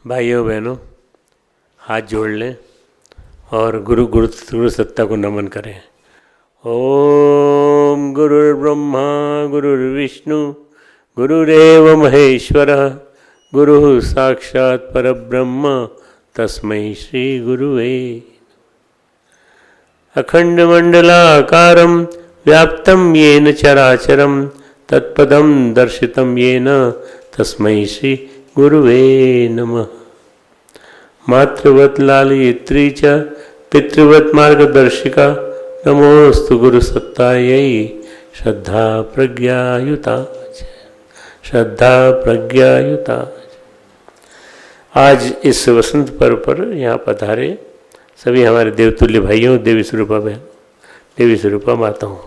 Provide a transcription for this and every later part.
भाइयों बहनों, हाथ जोड़ लें और गुरु सत्ता को नमन करें। ओम गुरुर्ब्रह्मा गुरुर्विष्णु गुरुरेव महेश्वरः गुरुः साक्षात् परब्रह्म तस्मै श्री गुरुवे। अखंडमंडलाकारं व्याप्तं येन चराचरं तत्पदं दर्शितं येन तस्मै श्री गुरुवे नमः। मातृवत् लालयित्री च पितृवत् मार्गदर्शिका नमोस्तु गुरुसत्तायै श्रद्धा प्रज्ञायुता श्रद्धा प्रज्ञायुता। आज इस वसंत पर्व पर यहाँ पधारे सभी हमारे देवतुल्य भाइयों, देवी स्वरूपा बहन, देवी स्वरूपा माताओं,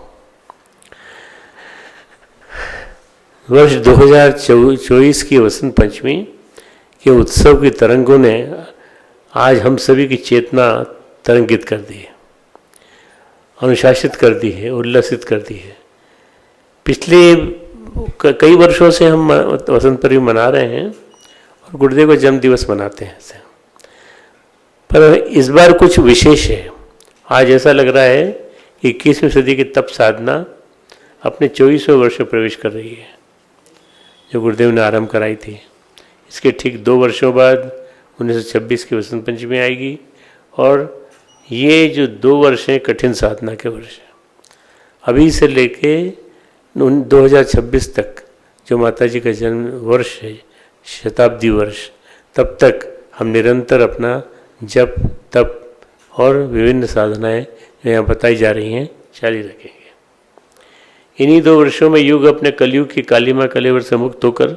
वर्ष 2024 की वसंत पंचमी के उत्सव की तरंगों ने आज हम सभी की चेतना तरंगित कर दी है, अनुशासित कर दी है, उल्लसित कर दी है। पिछले कई वर्षों से हम वसंत पंचमी मना रहे हैं और गुरुदेव का जन्म दिवस मनाते हैं ऐसे, पर इस बार कुछ विशेष है। आज ऐसा लग रहा है कि 21वीं सदी की तप साधना अपने 24वें वर्ष में प्रवेश कर रही है, जो गुरुदेव ने आरंभ कराई थी। इसके ठीक 2 वर्षों बाद 1926 की वसंत पंचमी आएगी और ये जो 2 वर्ष हैं कठिन साधना के वर्ष हैं। अभी से लेके 2026 तक जो माता जी का जन्म वर्ष है, शताब्दी वर्ष, तब तक हम निरंतर अपना जप तप और विभिन्न साधनाएं जो यहाँ बताई जा रही हैं जारी रखेंगे। इन्हीं 2 वर्षों में युग अपने कलयुग की कालिमा कलेवर से मुक्त होकर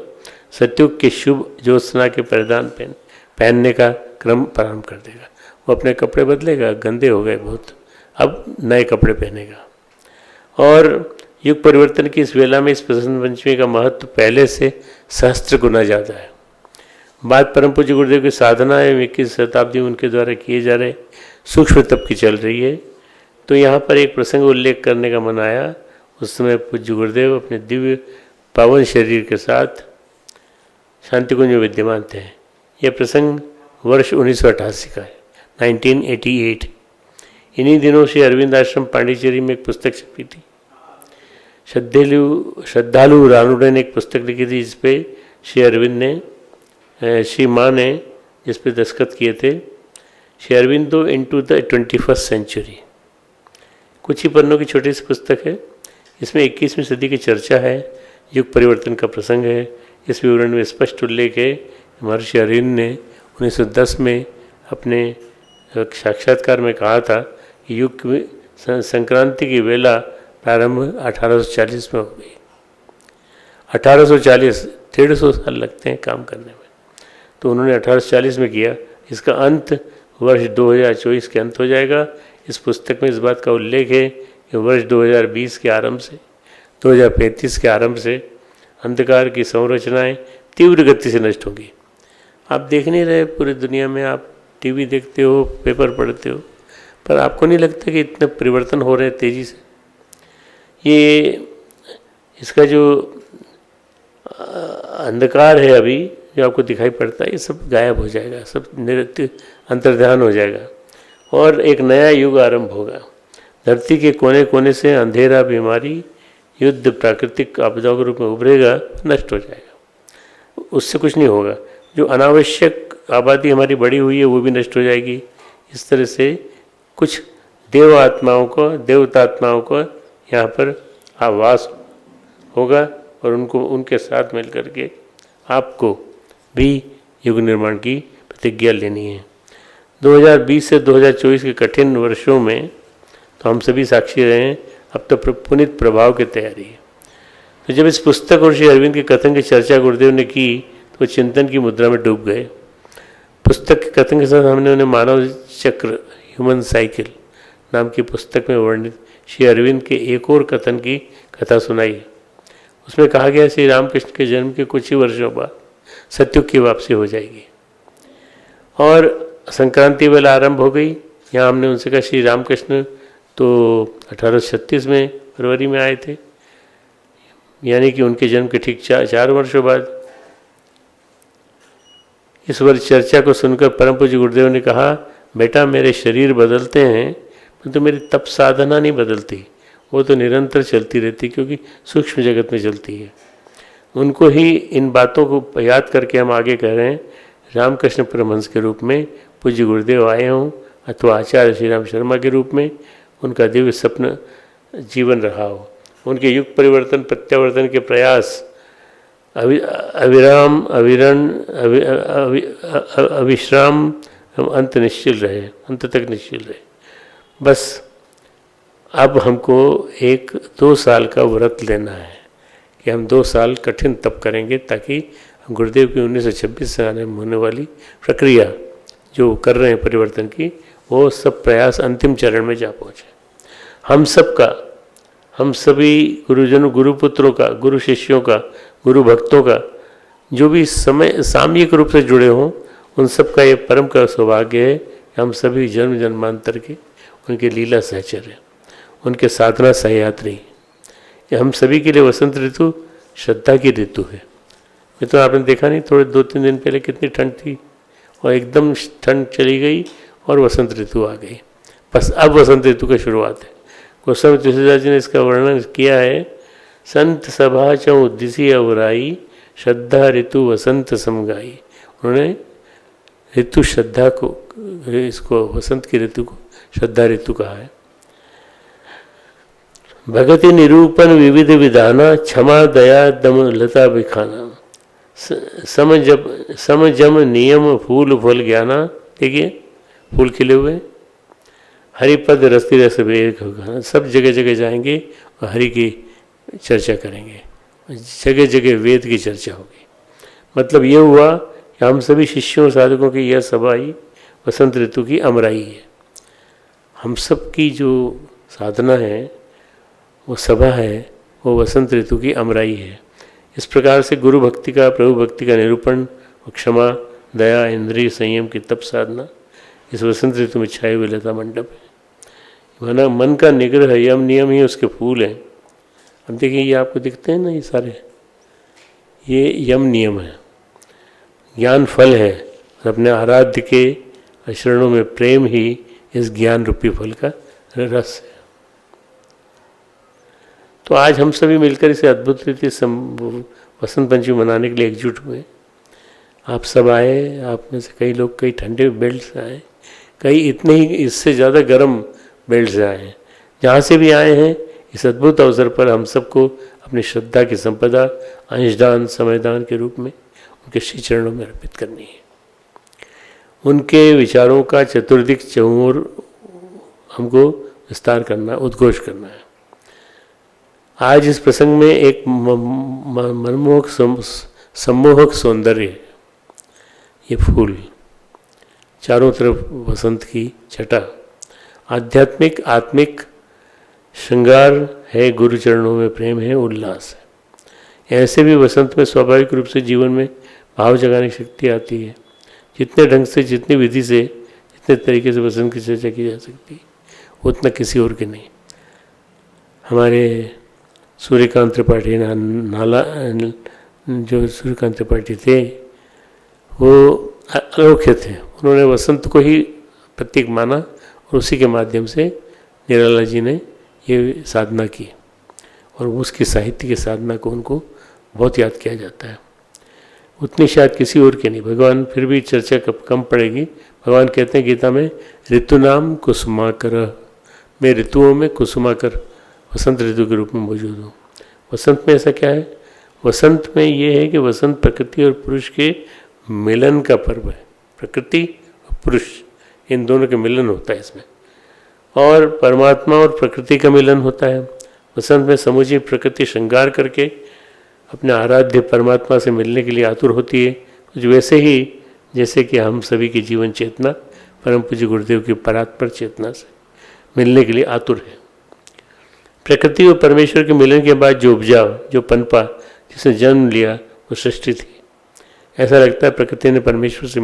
सत्युग के शुभ ज्योत्सना के परिधान पहनने का क्रम प्रारंभ कर देगा। वो अपने कपड़े बदलेगा, गंदे हो गए बहुत, अब नए कपड़े पहनेगा। और युग परिवर्तन की इस वेला में इस वसंत पंचमी का महत्व पहले से सहस्त्र गुना ज़्यादा है। बात परम पूज्य गुरुदेव की साधना है, 21 शताब्दी उनके द्वारा किए जा रहे सूक्ष्म तप की चल रही है। तो यहाँ पर एक प्रसंग उल्लेख करने का मन आया। उस समय पूज्य गुरुदेव अपने दिव्य पावन शरीर के साथ शांतिकुंज में विद्यमान थे। यह प्रसंग वर्ष 1988 का है, 1988। इन्हीं दिनों श्री अरविंद आश्रम पांडिचेरी में एक पुस्तक छपी थी। श्रद्धालु रानुडे ने एक पुस्तक लिखी थी जिसपे श्री अरविंद ने, श्री माँ ने जिस पे दस्तखत किए थे, Shri Aurobindo into the 21st century. कुछ ही पन्नों की छोटी सी पुस्तक है। इसमें 21वीं सदी की चर्चा है, युग परिवर्तन का प्रसंग है। इस विवरण में स्पष्ट उल्लेख है महर्षि अरविंद ने 1910 में अपने साक्षात्कार में कहा था कि युग संक्रांति की वेला प्रारंभ 1840 में हो गई। 1840, 150 साल लगते हैं काम करने में, तो उन्होंने 1840 में किया। इसका अंत वर्ष 2024 के अंत हो जाएगा। इस पुस्तक में इस बात का उल्लेख है कि वर्ष 2020 के आरंभ से 2035 के आरंभ से अंधकार की संरचनाएं तीव्र गति से नष्ट होंगी। आप देख नहीं रहे पूरी दुनिया में, आप टीवी देखते हो, पेपर पढ़ते हो, पर आपको नहीं लगता कि इतने परिवर्तन हो रहे हैं तेज़ी से। ये इसका जो अंधकार है अभी जो आपको दिखाई पड़ता है, ये सब गायब हो जाएगा, सब निरंतर अंतर्ध्यान हो जाएगा और एक नया युग आरंभ होगा। धरती के कोने कोने से अंधेरा, बीमारी, युद्ध, प्राकृतिक आपदाओं के रूप में उभरेगा, नष्ट हो जाएगा, उससे कुछ नहीं होगा। जो अनावश्यक आबादी हमारी बढ़ी हुई है वो भी नष्ट हो जाएगी। इस तरह से कुछ देवतात्माओं को यहाँ पर आवास होगा और उनके साथ मिल करके आपको भी युग निर्माण की प्रतिज्ञा लेनी है। 2020 से 2024 के कठिन वर्षों में तो हम सभी साक्षी रहे हैं। अब तो पुनित प्रभाव की तैयारी है। तो जब इस पुस्तक और श्री अरविंद के कथन की चर्चा गुरुदेव ने की तो चिंतन की मुद्रा में डूब गए। पुस्तक के कथन के साथ हमने उन्हें मानव चक्र, ह्यूमन साइकिल नाम की पुस्तक में वर्णित श्री अरविंद के एक और कथन की कथा सुनाई। उसमें कहा गया श्री रामकृष्ण के जन्म के कुछ ही वर्षों बाद सत्युग की वापसी हो जाएगी और संक्रांति वेला आरंभ हो गई। यहाँ हमने उनसे कहा श्री रामकृष्ण तो 1836 में फरवरी में आए थे, यानी कि उनके जन्म के ठीक 4 वर्षों बाद। इस वर्ष चर्चा को सुनकर परम पूज्य गुरुदेव ने कहा, बेटा मेरे शरीर बदलते हैं परंतु मेरी तप साधना नहीं बदलती, वो तो निरंतर चलती रहती क्योंकि सूक्ष्म जगत में चलती है। उनको ही इन बातों को याद करके हम आगे कह रहे हैं, रामकृष्ण परमहंस के रूप में पूज्य गुरुदेव आए हों अथवा आचार्य श्री राम शर्मा के रूप में उनका दिव्य स्वप्न जीवन रहा हो। उनके युग परिवर्तन प्रत्यावर्तन के प्रयास अविराम अविश्राम अंत निश्चिल रहे, अंत तक निश्चिल रहे। बस अब हमको 1-2 साल का व्रत लेना है कि हम 2 साल कठिन तप करेंगे ताकि गुरुदेव की 1926 से आने में होने वाली प्रक्रिया जो कर रहे हैं परिवर्तन की, वो सब प्रयास अंतिम चरण में जा पहुँचे। हम सभी गुरुजनों, गुरुपुत्रों का, गुरु शिष्यों का, गुरु भक्तों का जो भी समय सामयिक रूप से जुड़े हों, उन सब का ये परम का सौभाग्य है कि हम सभी जन्म जन्मांतर के उनके लीला सहचर हैं, उनके साधना सहयात्री। ये हम सभी के लिए वसंत ऋतु श्रद्धा की ऋतु है। ये तो आपने देखा नहीं, थोड़े 2-3 दिन पहले कितनी ठंड थी और एकदम ठंड चली गई और वसंत ऋतु आ गई। बस अब वसंत ऋतु का शुरुआत है। गोस्वामी तुलसीदास जी ने इसका वर्णन किया है, संत सभा चौ उद्दिसी अवराई, श्रद्धा ऋतु वसंत समगाई। उन्होंने ऋतु श्रद्धा को, इसको वसंत की ऋतु को श्रद्धा ऋतु कहा है। भगति निरूपण विविध विधाना, क्षमा दया दम लता बिखाना, समजम नियम फूल फल ज्ञाना। देखिए फूल खिले हुए, हरिपद रस्ती रस वेद गाना। सब जगह जगह जाएंगे और हरि की चर्चा करेंगे, जगह जगह वेद की चर्चा होगी। मतलब ये हुआ कि हम सभी शिष्यों साधकों की यह सभा ही वसंत ऋतु की अमराई है। हम सब की जो साधना है, वो सभा है, वो वसंत ऋतु की अमराई है। इस प्रकार से गुरु भक्ति का, प्रभु भक्ति का निरूपण और क्षमा दया इंद्रिय संयम की तप साधना इस वसंत ऋतु में छाए हुए लता मंडप है। मन का निग्रह यम नियम ही उसके फूल हैं। अब देखिए ये आपको दिखते हैं ना, ये सारे ये यम नियम है, ज्ञान फल है और अपने आराध्य के शरणों में प्रेम ही इस ज्ञान रूपी फल का रस है। तो आज हम सभी मिलकर इसे अद्भुत रीति वसंत पंचमी मनाने के लिए एकजुट हुए। आप सब आए, आप में से कई लोग कई ठंडे बेल्ट से आए, कई इतने ही इससे ज़्यादा गर्म बेल्ट से आए हैं। जहाँ से भी आए हैं, इस अद्भुत अवसर पर हम सबको अपनी श्रद्धा की संपदा अंशदान समयदान के रूप में उनके श्री चरणों में अर्पित करनी है। उनके विचारों का चतुर्दिक चहुओर हमको विस्तार करना, उद्घोष करना है। आज इस प्रसंग में एक मनमोहक सम्मोहक सौंदर्य है। ये फूल, चारों तरफ वसंत की छटा, आध्यात्मिक आत्मिक श्रृंगार है, गुरु चरणों में प्रेम है, उल्लास है। ऐसे भी वसंत में स्वाभाविक रूप से जीवन में भाव जगाने की शक्ति आती है। जितने ढंग से, जितनी विधि से, जितने तरीके से वसंत की चर्चा की जा सकती है, उतना किसी और के नहीं। हमारे सूर्यकांत त्रिपाठी जो सूर्यकांत त्रिपाठी थे, वो अनोखे थे। उन्होंने वसंत को ही प्रतीक माना और उसी के माध्यम से निराला जी ने ये साधना की और उसकी साहित्य की साधना को उनको बहुत याद किया जाता है। उतनी शायद किसी और की नहीं। भगवान फिर भी चर्चा कम पड़ेगी। भगवान कहते हैं गीता में, ऋतु नाम कुसुमाकर, मैं ऋतुओं में कुसुमाकर वसंत ऋतु के रूप में मौजूद हूँ। वसंत में ऐसा क्या है? वसंत में ये है कि वसंत प्रकृति और पुरुष के मिलन का पर्व है। प्रकृति और पुरुष, इन दोनों के मिलन होता है इसमें, और परमात्मा और प्रकृति का मिलन होता है। वसंत में समूची प्रकृति श्रृंगार करके अपने आराध्य परमात्मा से मिलने के लिए आतुर होती है। कुछ वैसे ही जैसे कि हम सभी की जीवन चेतना परम पूज्य गुरुदेव की परात्पर चेतना से मिलने के लिए आतुर है। प्रकृति और परमेश्वर के मिलन के बाद जो उपजा, जो पनपा, जिसने जन्म लिया, वो सृष्टि थी। ऐसा लगता है प्रकृति ने परमेश्वर से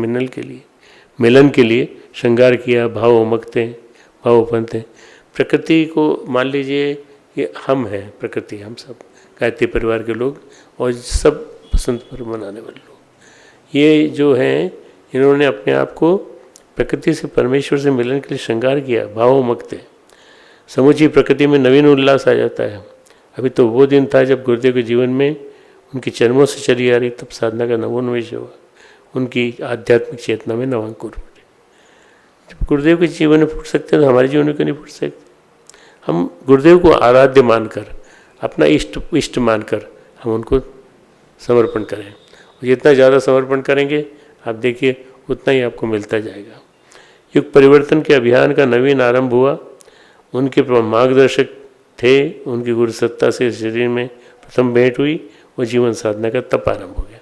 मिलन के लिए श्रृंगार किया, भाव उमकते हैं, भाव उपनते हैं। प्रकृति को मान लीजिए कि हम हैं प्रकृति, हम सब गायत्री परिवार के लोग और सब बसंत पर्व मनाने वाले लोग, ये जो हैं इन्होंने अपने आप को प्रकृति से, परमेश्वर से मिलन के लिए श्रृंगार किया, भावोन्मुक्त है। समूची प्रकृति में नवीन उल्लास आ जाता है। अभी तो वो दिन था जब गुरुदेव के जीवन में उनके चरणों से चली आ रही तब साधना का नवोन्मेष हुआ, उनकी आध्यात्मिक चेतना में नवांकुर फूटे। जब गुरुदेव के जीवन में फूट सकते हैं तो हमारे जीवन में क्यों नहीं फूट सकते? हम गुरुदेव को आराध्य मानकर, अपना इष्ट मानकर हम उनको समर्पण करें। और जितना ज़्यादा समर्पण करेंगे आप देखिए उतना ही आपको मिलता जाएगा। युग परिवर्तन के अभियान का नवीन आरंभ हुआ। उनके मार्गदर्शक थे, उनकी गुरु सत्ता से शरीर में प्रथम भेंट हुई और जीवन साधना का तप आरंभ हो गया।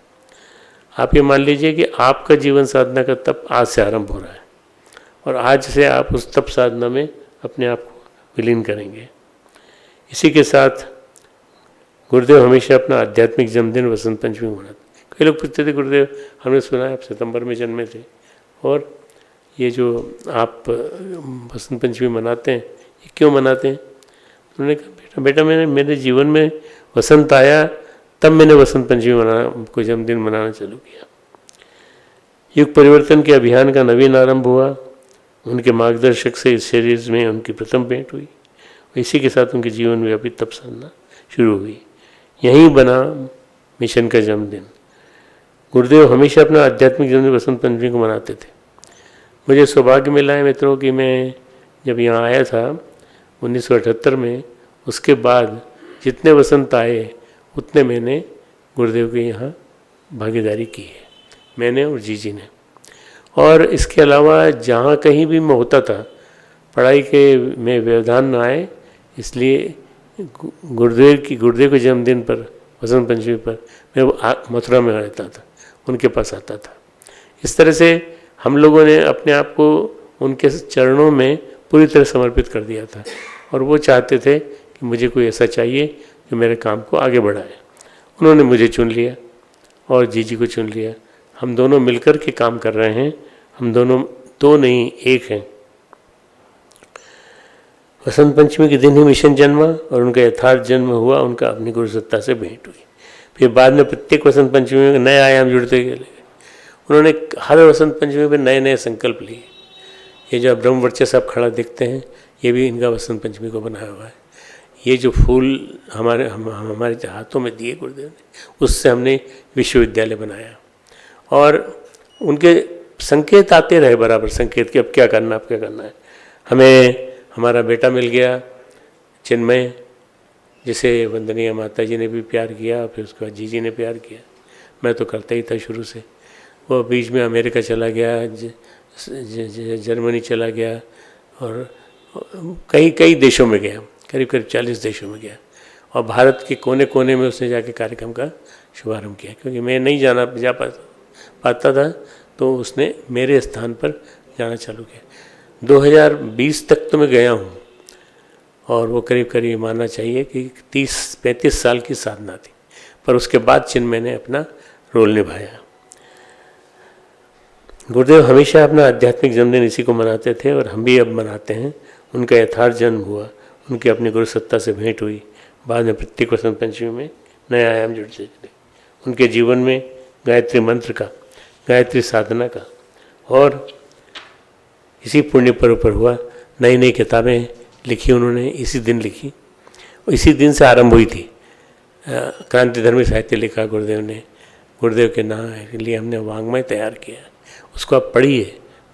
आप ये मान लीजिए कि आपका जीवन साधना का तप आज से आरंभ हो रहा है और आज से आप उस तप साधना में अपने आप को विलीन करेंगे। इसी के साथ गुरुदेव हमेशा अपना आध्यात्मिक जन्मदिन वसंत पंचमी मनाते। कई लोग पूछते थे, गुरुदेव हमने सुना है आप सितंबर में जन्मे थे और ये जो आप वसंत पंचमी मनाते हैं ये क्यों मनाते हैं? उन्होंने कहा बेटा मेरे जीवन में वसंत आया तब मैंने वसंत पंचमी को जन्मदिन मनाना चालू किया। युग परिवर्तन के अभियान का नवीन आरंभ हुआ। उनके मार्गदर्शक से इस शरीर में उनकी प्रथम भेंट हुई। इसी के साथ उनके जीवन में अभी तप साधना शुरू हुई। यहीं बना मिशन का जन्मदिन। गुरुदेव हमेशा अपना आध्यात्मिक जन्मदिन वसंत पंचमी को मनाते थे। मुझे सौभाग्य मिला है मित्रों कि मैं जब यहाँ आया था 1978 में, उसके बाद जितने वसंत आए उतने मैंने गुरुदेव के यहाँ भागीदारी की है, मैंने और जीजी ने। और इसके अलावा जहाँ कहीं भी मैं होता था पढ़ाई के में व्यवधान न आए, इसलिए गुरुदेव के जन्मदिन पर वसंत पंचमी पर मैं मथुरा में रहता था, उनके पास आता था। इस तरह से हम लोगों ने अपने आप को उनके चरणों में पूरी तरह समर्पित कर दिया था और वो चाहते थे कि मुझे कोई ऐसा चाहिए जो मेरे काम को आगे बढ़ाए। उन्होंने मुझे चुन लिया और जीजी को चुन लिया। हम दोनों मिलकर के काम कर रहे हैं। हम दोनों दो नहीं एक हैं। वसंत पंचमी के दिन ही मिशन जन्मा और उनका यथार्थ जन्म हुआ। उनका अपनी गुरु सत्ता से भेंट हुई। फिर बाद में प्रत्येक वसंत पंचमी में नए आयाम जुड़ते गए। उन्होंने हर वसंत पंचमी में नए नए संकल्प लिए। ये जो ब्रह्मवर्चस्व आप खड़ा देखते हैं ये भी इनका वसंत पंचमी को बनाया हुआ है। ये जो फूल हमारे हाथों में दिए गुरुदेव ने, उससे हमने विश्वविद्यालय बनाया। और उनके संकेत आते रहे बराबर, संकेत कि अब क्या करना है। हमें हमारा बेटा मिल गया चिन्मय, जिसे वंदनीय माता जी ने भी प्यार किया, फिर उसके बाद जीजी ने प्यार किया। मैं तो करता ही था शुरू से। वो बीच में अमेरिका चला गया, जर्मनी चला गया और कई देशों में गया, करीब 40 देशों में गया। और भारत के कोने कोने में उसने जाके कार्यक्रम का शुभारंभ किया, क्योंकि मैं नहीं जा पाता था, तो उसने मेरे स्थान पर जाना चालू किया। 2020 तक तो मैं गया हूँ और वो करीब मानना चाहिए कि 30-35 साल की साधना थी। पर उसके बाद चिन्मय ने अपना रोल निभाया। गुरुदेव हमेशा अपना आध्यात्मिक जन्मदिन इसी को मनाते थे और हम भी अब मनाते हैं। उनका यथार्थ जन्म हुआ, उनकी अपनी गुरु सत्ता से भेंट हुई। बाद में प्रत्येक वसंत पंचमी में नए आयाम जुड़ते चले। उनके जीवन में गायत्री मंत्र का, गायत्री साधना का और इसी पुण्य पर्व पर हुआ। नई किताबें लिखी उन्होंने, इसी दिन लिखी, इसी दिन से आरंभ हुई थी। क्रांतिधर्मी साहित्य लिखा गुरुदेव ने। गुरुदेव के नाम के लिए हमने वाङ्मय तैयार किया। उसको आप पढ़िए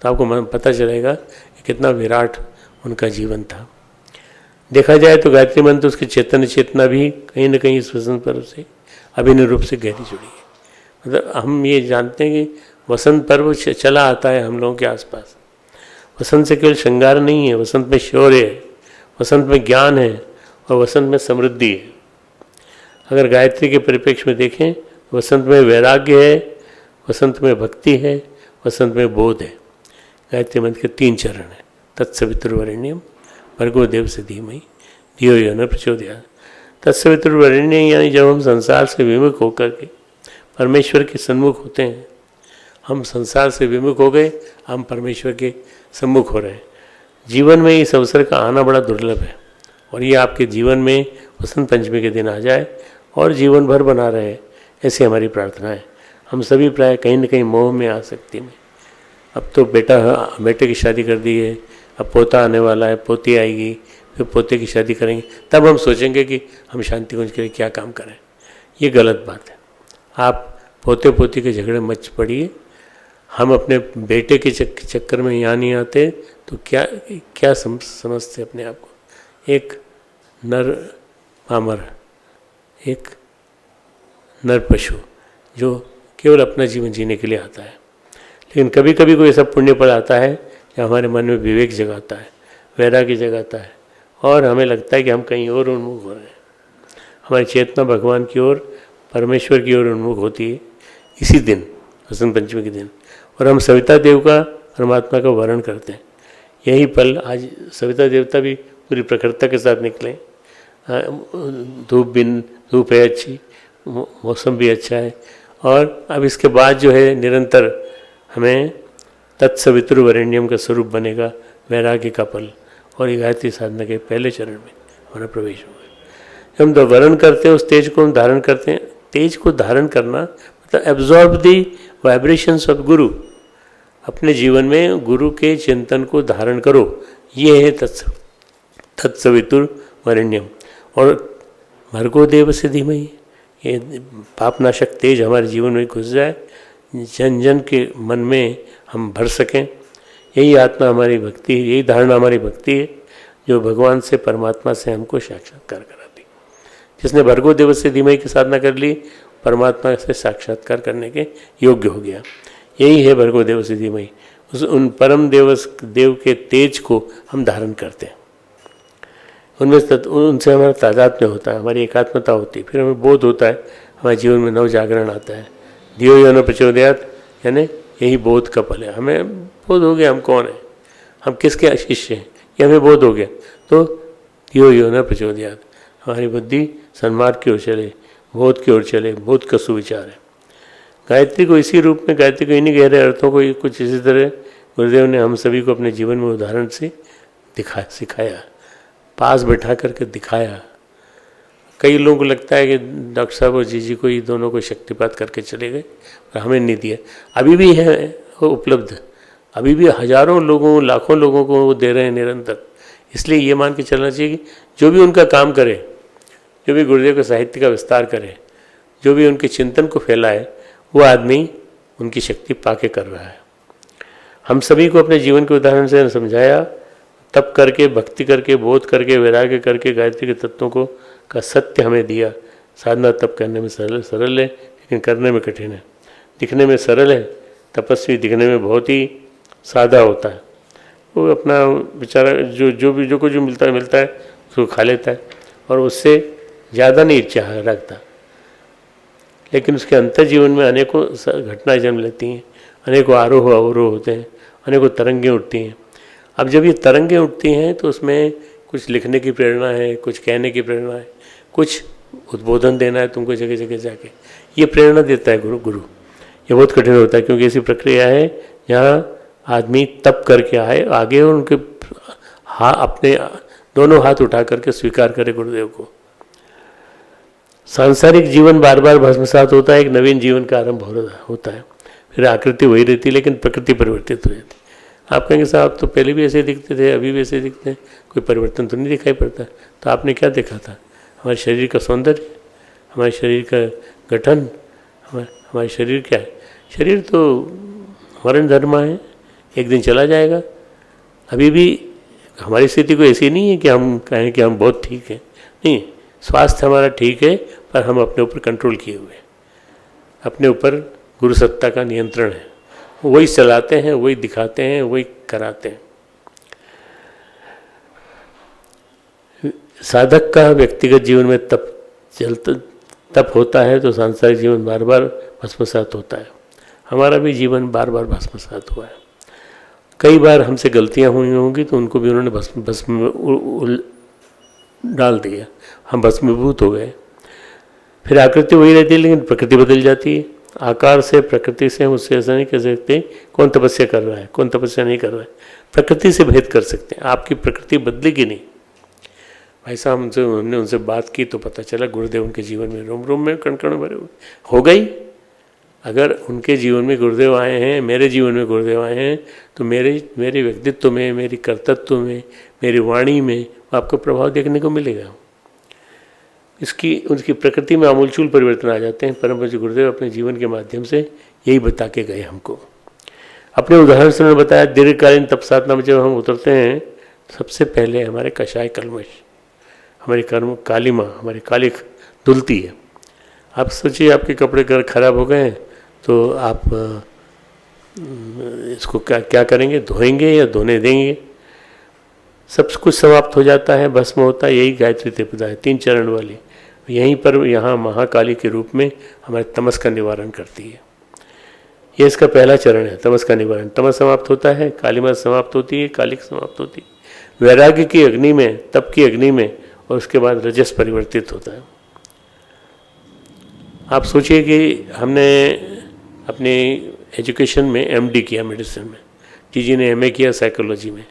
तो आपको पता चलेगा कि कितना विराट उनका जीवन था। देखा जाए तो गायत्री मंत्र उसकी चेतना भी कहीं न कहीं इस वसंत पर्व से अभिन्न रूप से गहरी जुड़ी है। मतलब हम ये जानते हैं कि वसंत पर्व चला आता है हम लोगों के आसपास। वसंत से केवल श्रृंगार नहीं है, वसंत में शौर्य है, वसंत में ज्ञान है और वसंत में समृद्धि है। अगर गायत्री के परिप्रेक्ष्य में देखें, वसंत में वैराग्य है, वसंत में भक्ति है, वसंत में बोध है। गायत्री मंत्र के 3 चरण हैं। तत्सवितुर्वरेण्यम भर्गो देवस्य धीमहि धियो यो न प्रचोदयात्। तत्सवितुर्वरेण्यम यानी जब हम संसार से विमुख होकर के परमेश्वर के सन्मुख होते हैं, हम संसार से विमुख हो गए, हम परमेश्वर के सम्मुख हो रहे हैं। जीवन में इस अवसर का आना बड़ा दुर्लभ है और ये आपके जीवन में वसंत पंचमी के दिन आ जाए और जीवन भर बना रहे, ऐसी हमारी प्रार्थना है। हम सभी प्राय कहीं न कहीं मोह में, आसक्ति में अब तो बेटे की शादी कर दी है, अब पोता आने वाला है, पोती आएगी, फिर पोते की शादी करेंगे, तब हम सोचेंगे कि हम शांति कुंज के लिए क्या काम करें। ये गलत बात है। आप पोते पोती के झगड़े मत पड़िए। हम अपने बेटे के चक्कर में यहाँ नहीं आते तो क्या क्या समझते अपने आप को। एक नर पामर, एक नर पशु जो केवल अपना जीवन जीने के लिए आता है। लेकिन कभी कभी कोई ऐसा पुण्य पल आता है जो हमारे मन में विवेक जगाता है, वैराग्य जगाता है, और हमें लगता है कि हम कहीं और उन्मुख हो रहे हैं। हमारी चेतना भगवान की ओर, परमेश्वर की ओर उन्मुख होती है इसी दिन, वसंत पंचमी के दिन। और हम सविता देव का, परमात्मा का वर्ण करते हैं। यही पल आज सविता देवता भी पूरी प्रखरता के साथ निकले। धूप है अच्छी, मौसम भी अच्छा है, और अब इसके बाद जो है निरंतर हमें तत्सवितुर्वरेण्यम का स्वरूप बनेगा वैराग्य का पल। और गायत्री साधना के पहले चरण में हमारा प्रवेश होगा। हम वर्ण करते हैं, उस तेज को हम धारण करते हैं। तेज को धारण करना मतलब एब्जॉर्ब दी वाइब्रेशंस ऑफ गुरु। अपने जीवन में गुरु के चिंतन को धारण करो, ये है तत्सवितुर्वरेण्यम। और भर्गो देवस्य धीमहि, ये पापनाशक तेज हमारे जीवन में घुस जाए, जन जन के मन में हम भर सकें। यही आत्मा हमारी भक्ति है, यही धारणा हमारी भक्ति है जो भगवान से, परमात्मा से हमको साक्षात्कार कराती। जिसने भर्गो देवस्य धीमहि की साधना कर ली, परमात्मा से साक्षात्कार करने के योग्य हो गया। यही है भर्गो देवस्य धीमहि। उन परम देव के तेज को हम धारण करते हैं, उनसे हमारा तादात्म्य होता है, हमारी एकात्मता होती है, फिर हमें बोध होता है, हमारे जीवन में नव जागरण आता है। धियो यो न प्रचोदयात्, यानी यही बोध का पल है। हमें बोध हो गया हम कौन है, हम किसके शिष्य हैं, ये हमें बोध हो गया। तो धियो यो न प्रचोदयात्, हमारी बुद्धि सन्मार्ग की ओर चले, बोध की ओर चले, बोध का सुविचार है। गायत्री को इसी रूप में, गायत्री को इन्हीं गहरे अर्थों को कुछ इसी तरह गुरुदेव ने हम सभी को अपने जीवन में उदाहरण से सिखाया, पास बैठा करके दिखाया। कई लोगों को लगता है कि डॉक्टर साहब और जी को ये दोनों को शक्तिपात करके चले गए और हमें नहीं दिया। अभी भी है वो उपलब्ध, अभी भी हजारों लोगों, लाखों लोगों को वो दे रहे हैं निरंतर। इसलिए ये मान के चलना चाहिए कि जो भी उनका काम करे, जो भी गुरुदेव के साहित्य का विस्तार करे, जो भी उनके चिंतन को फैलाए, वो आदमी उनकी शक्ति पाके कर रहा है। हम सभी को अपने जीवन के उदाहरण से समझाया, तप करके, भक्ति करके, बोध करके, वैराग्य करके गायत्री के तत्वों को का सत्य हमें दिया। साधना तप करने में सरल है, लेकिन करने में कठिन है। दिखने में सरल है, तपस्वी दिखने में बहुत ही सादा होता है। वो अपना बेचारा जो कुछ मिलता है उसको खा लेता है और उससे ज़्यादा नहीं चाह रखता। लेकिन उसके अंतर जीवन में अनेकों घटनाएं जन्म लेती हैं, अनेकों आरोह अवरोह होते हैं, अनेकों तरंगें उठती हैं। अब जब ये तरंगें उठती हैं तो उसमें कुछ लिखने की प्रेरणा है, कुछ कहने की प्रेरणा है, कुछ उद्बोधन देना है तुमको जगह जगह जाके, ये प्रेरणा देता है गुरु। ये बहुत कठिन होता है क्योंकि ऐसी प्रक्रिया है जहाँ आदमी तप करके आए आगे और उनके अपने दोनों हाथ उठा करके स्वीकार करे गुरुदेव को। सांसारिक जीवन बार बार भस्मसात होता है, एक नवीन जीवन का आरंभ होता है। फिर आकृति वही रहती है लेकिन प्रकृति परिवर्तित हो जाती है। आप कहेंगे साहब तो पहले भी ऐसे दिखते थे, अभी भी ऐसे दिखते हैं, कोई परिवर्तन तो नहीं दिखाई पड़ता। तो आपने क्या देखा था? हमारे शरीर का सौंदर्य, हमारे शरीर का गठन, हमारे शरीर क्या है? शरीर तो मरण धर्म है, एक दिन चला जाएगा। अभी भी हमारी स्थिति कोई ऐसी नहीं है कि हम कहें कि हम बहुत ठीक हैं। नहीं, स्वास्थ्य हमारा ठीक है, पर हम अपने ऊपर कंट्रोल किए हुए हैं। अपने ऊपर गुरु सत्ता का नियंत्रण है, वही चलाते हैं, वही दिखाते हैं, वही कराते हैं। साधक का व्यक्तिगत जीवन में तप होता है तो सांसारिक जीवन बार बार भस्मसात होता है। हमारा भी जीवन बार बार भस्मसात हुआ है। कई बार हमसे गलतियां हुई होंगी तो उनको भी उन्होंने भस्म डाल दिया, हम भस्मीभूत हो गए। फिर आकृति वही रहती है लेकिन प्रकृति बदल जाती है। आकार से, प्रकृति से हम उससे ऐसा नहीं कह सकते कौन तपस्या कर रहा है, कौन तपस्या नहीं कर रहा है। प्रकृति से भेद कर सकते हैं, आपकी प्रकृति बदलेगी नहीं। भाई साहब हमने उनसे बात की तो पता चला गुरुदेव उनके जीवन में रोम रोम में कण कण भरे हुए हो गई। अगर उनके जीवन में गुरुदेव आए हैं, मेरे जीवन में गुरुदेव आए हैं, तो मेरे व्यक्तित्व में, मेरी कर्तव्य में, मेरी वाणी में आपको प्रभाव देखने को मिलेगा। उनकी प्रकृति में आमूलचूल परिवर्तन आ जाते हैं। परम पूज्य गुरुदेव अपने जीवन के माध्यम से यही बता के गए हमको। अपने उदाहरण से उन्होंने बताया, दीर्घकालीन तप साधना में जब हम उतरते हैं, सबसे पहले हमारे कषाय कलमश, हमारी कर्म कालिमा, हमारी कालिक धुलती है। आप सोचिए आपके कपड़े अगर खराब हो गए तो आप इसको क्या करेंगे? धोएंगे या धोने देंगे? सब कुछ समाप्त हो जाता है, भस्म होता है। यही गायत्री त्रिपदा है, 3 चरण वाली। यहीं पर यहाँ महाकाली के रूप में हमारे तमस का निवारण करती है। ये इसका पहला चरण है, तमस का निवारण। तमस समाप्त होता है, कालिमा समाप्त होती है, कालिक समाप्त होती है। वैराग्य की अग्नि में, तप की अग्नि में, और उसके बाद रजस परिवर्तित होता है। आप सोचिए कि हमने अपनी एजुकेशन में MD किया मेडिसिन में, TG ने MA किया साइकोलॉजी में,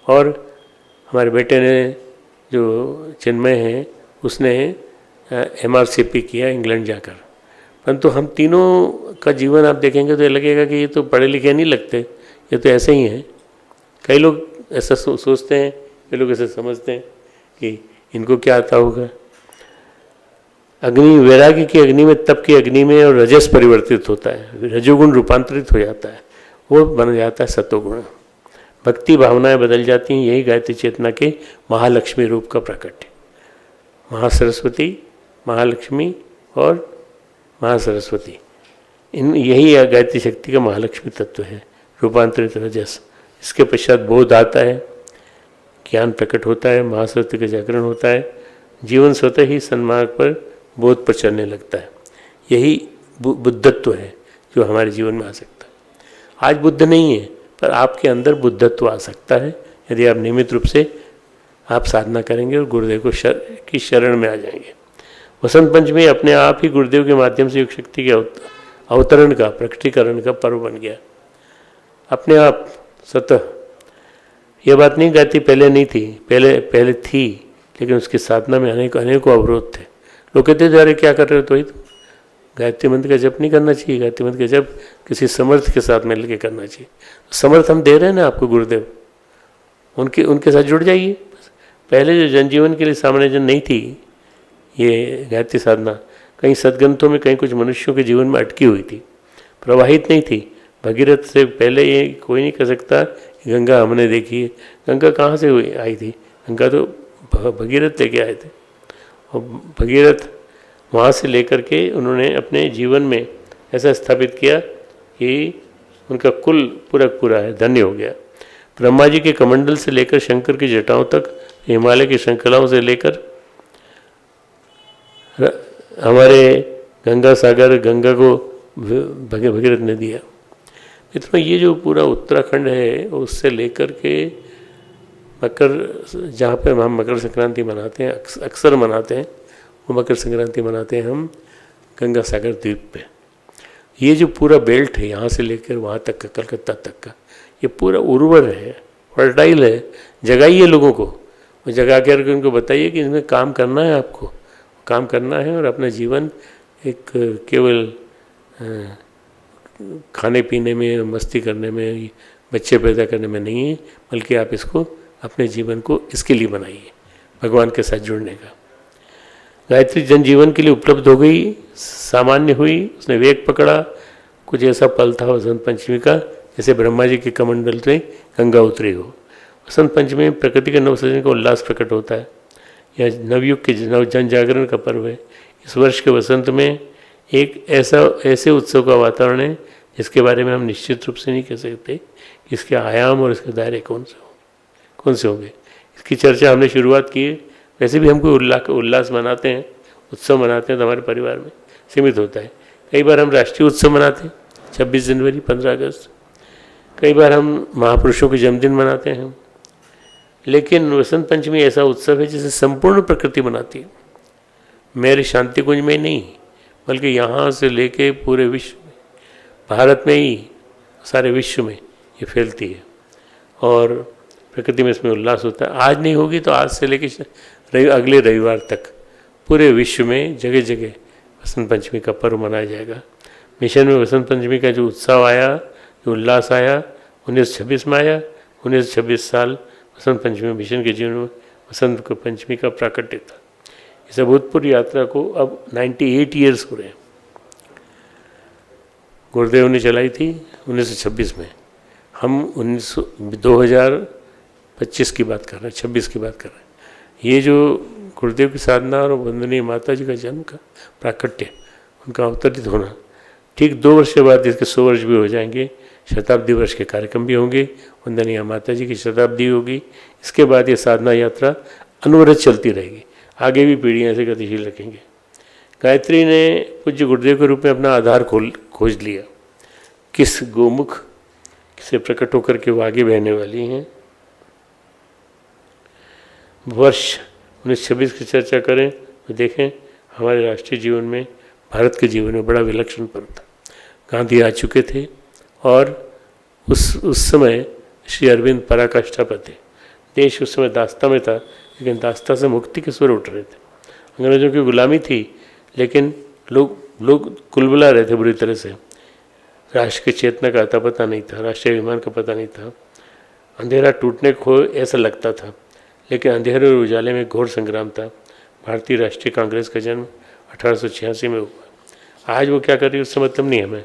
और हमारे बेटे ने जो चिन्मय है उसने MRCP किया इंग्लैंड जाकर। परंतु हम तीनों का जीवन आप देखेंगे तो ये लगेगा कि ये तो पढ़े लिखे नहीं लगते, ये तो ऐसे ही हैं। कई लोग ऐसा सोचते हैं, कई लोग ऐसा समझते हैं कि इनको क्या आता होगा। अग्नि, वैराग्य की अग्नि में, तप की अग्नि में, और रजस परिवर्तित होता है, रजोगुण रूपांतरित हो जाता है, वो बन जाता है सतोगुण। भक्ति भावनाएं बदल जाती हैं। यही गायत्री चेतना के महालक्ष्मी रूप का प्रकट है। महासरस्वती, महालक्ष्मी और महासरस्वती, यही गायत्री शक्ति का महालक्ष्मी तत्व है, रूपांतरित रजस। इसके पश्चात बोध आता है, ज्ञान प्रकट होता है, महासरस्वती का जागरण होता है, जीवन स्वतः ही सन्मार्ग पर, बोध पर चलने लगता है। यही बुद्धत्व है जो हमारे जीवन में आ सकता है। आज बुद्ध नहीं है, पर आपके अंदर बुद्धत्व आ सकता है यदि आप नियमित रूप से आप साधना करेंगे और गुरुदेव की शरण में आ जाएंगे। वसंत पंचमी अपने आप ही गुरुदेव के माध्यम से योग शक्ति के अवतरण का, प्रकटीकरण का पर्व बन गया अपने आप स्वतः। यह बात नहीं गायत्री पहले नहीं थी, पहले थी, लेकिन उसकी साधना में अनेकों अवरोध थे। लोग कहते थे अरे क्या कर रहे हो, तो ही तो गायत्री मंत्र का जप नहीं करना चाहिए, गायत्री मंत्र का जप किसी समर्थ के साथ मिल के करना चाहिए। समर्थ हम दे रहे हैं ना आपको गुरुदेव, उनके साथ जुड़ जाइए। पहले जो जनजीवन के लिए सामान्य जन नहीं थी ये गायत्री साधना, कहीं सदग्रंथों में, कहीं कुछ मनुष्यों के जीवन में अटकी हुई थी, प्रवाहित नहीं थी। भगीरथ से पहले ये कोई नहीं कह सकता गंगा हमने देखी है। गंगा कहाँ से आई थी? गंगा तो भगीरथ लेके आए थे, और भगीरथ वहाँ से लेकर के उन्होंने अपने जीवन में ऐसा स्थापित किया कि उनका कुल पूरा है, धन्य हो गया। ब्रह्मा जी के कमंडल से लेकर शंकर की जटाओं तक, हिमालय की श्रृंखलाओं से लेकर हमारे गंगा सागर, गंगा को भगीरथ ने दिया। मित्रों, ये जो पूरा उत्तराखंड है उससे लेकर के जहाँ पे हम मकर संक्रांति मनाते हैं, अक्सर मनाते हैं, वो मकर संक्रांति मनाते हैं हम गंगा सागर द्वीप पे। ये जो पूरा बेल्ट है यहाँ से लेकर वहाँ तक का, कलकत्ता तक का, ये पूरा उर्वर है, फर्टाइल है। जगाइए लोगों को, वो जगा कर उनको बताइए कि इसमें काम करना है, आपको काम करना है, और अपना जीवन एक केवल खाने पीने में, मस्ती करने में, बच्चे पैदा करने में नहीं है, बल्कि आप इसको, अपने जीवन को इसके लिए बनाइए, भगवान के साथ जुड़ने का। गायत्री जनजीवन के लिए उपलब्ध हो गई, सामान्य हुई, उसने वेग पकड़ा। कुछ ऐसा पल था वसंत पंचमी का जैसे ब्रह्मा जी के कमंडल से गंगा उतरी हो। वसंत पंचमी में प्रकृति के नवसृजन का उल्लास प्रकट होता है। यह नवयुग के जन जागरण का पर्व है। इस वर्ष के वसंत में एक ऐसे उत्सव का वातावरण है जिसके बारे में हम निश्चित रूप से नहीं कह सकते कि इसके आयाम और इसके दायरे कौन से होंगे। इसकी चर्चा हमने शुरुआत की है। वैसे भी हम कोई उल्लास मनाते हैं, उत्सव मनाते हैं, तो हमारे परिवार में सीमित होता है। कई बार हम राष्ट्रीय उत्सव मनाते हैं, 26 जनवरी, 15 अगस्त। कई बार हम महापुरुषों के जन्मदिन मनाते हैं। लेकिन वसंत पंचमी ऐसा उत्सव है जिसे संपूर्ण प्रकृति मनाती है। मेरे शांति कुंज में नहीं, बल्कि यहाँ से लेके पूरे विश्व में, भारत में ही सारे विश्व में ये फैलती है, और प्रकृति में इसमें उल्लास होता है। आज नहीं होगी तो आज से लेके अगले रविवार तक पूरे विश्व में जगह जगह वसंत पंचमी का पर्व मनाया जाएगा। मिशन में वसंत पंचमी का जो उत्सव आया, जो उल्लास आया, 1926 में आया। 1926 साल वसंत पंचमी मिशन के जीवन में वसंत पंचमी का प्राकट्य था। इस अभूतपूर्व यात्रा को अब 98 ईयर्स हो रहे हैं। गुरुदेव ने चलाई थी 1926 में, हम 2025 की बात कर रहे हैं, 26 की बात कर रहे हैं। ये जो गुरुदेव की साधना और वंदनीय माता जी का जन्म का प्राकट्य, उनका अवतरित होना, ठीक 2 वर्ष के बाद इसके 100 वर्ष भी हो जाएंगे। शताब्दी वर्ष के कार्यक्रम भी होंगे, वंदनीय माता जी की शताब्दी होगी। इसके बाद ये साधना यात्रा अनवरत चलती रहेगी, आगे भी पीढ़ियाँ से गतिशील रखेंगे। गायत्री ने पूज्य गुरुदेव के रूप में अपना आधार खोज लिया। किस गोमुख से प्रकट होकर के वो आगे बहने वाली हैं। वर्ष 1926 की चर्चा करें तो देखें हमारे राष्ट्रीय जीवन में, भारत के जीवन में बड़ा विलक्षण पर्व था। गांधी आ चुके थे और उस समय श्री अरविंद पराकाष्ठा पर थे। देश उस समय दास्ता में था, लेकिन दास्ता से मुक्ति के स्वर उठ रहे थे। अंग्रेजों की गुलामी थी, लेकिन लोग कुलबुला रहे थे बुरी तरह से। राष्ट्र की चेतना का अता पता नहीं था, राष्ट्रीय अभिमान का पता नहीं था। अंधेरा टूटने को ऐसा लगता था, लेकिन अंधेरे और उजाले में घोर संग्राम था। भारतीय राष्ट्रीय कांग्रेस का जन्म 1886 में हुआ। आज वो क्या कर रही है उससे मतलब नहीं हमें,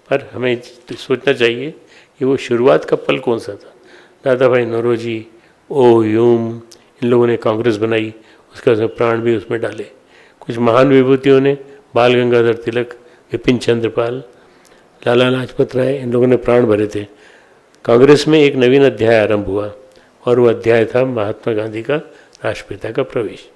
पर हमें सोचना चाहिए कि वो शुरुआत का पल कौन सा था। दादा भाई नौरोजी, ओ यूम, इन लोगों ने कांग्रेस बनाई, उसका प्राण भी उसमें डाले। कुछ महान विभूतियों ने, बाल गंगाधर तिलक, विपिन चंद्रपाल, लाला लाजपत राय, इन लोगों ने प्राण भरे थे। कांग्रेस में एक नवीन अध्याय आरंभ हुआ और वो अध्याय था महात्मा गांधी का राष्ट्रपिता का प्रवेश।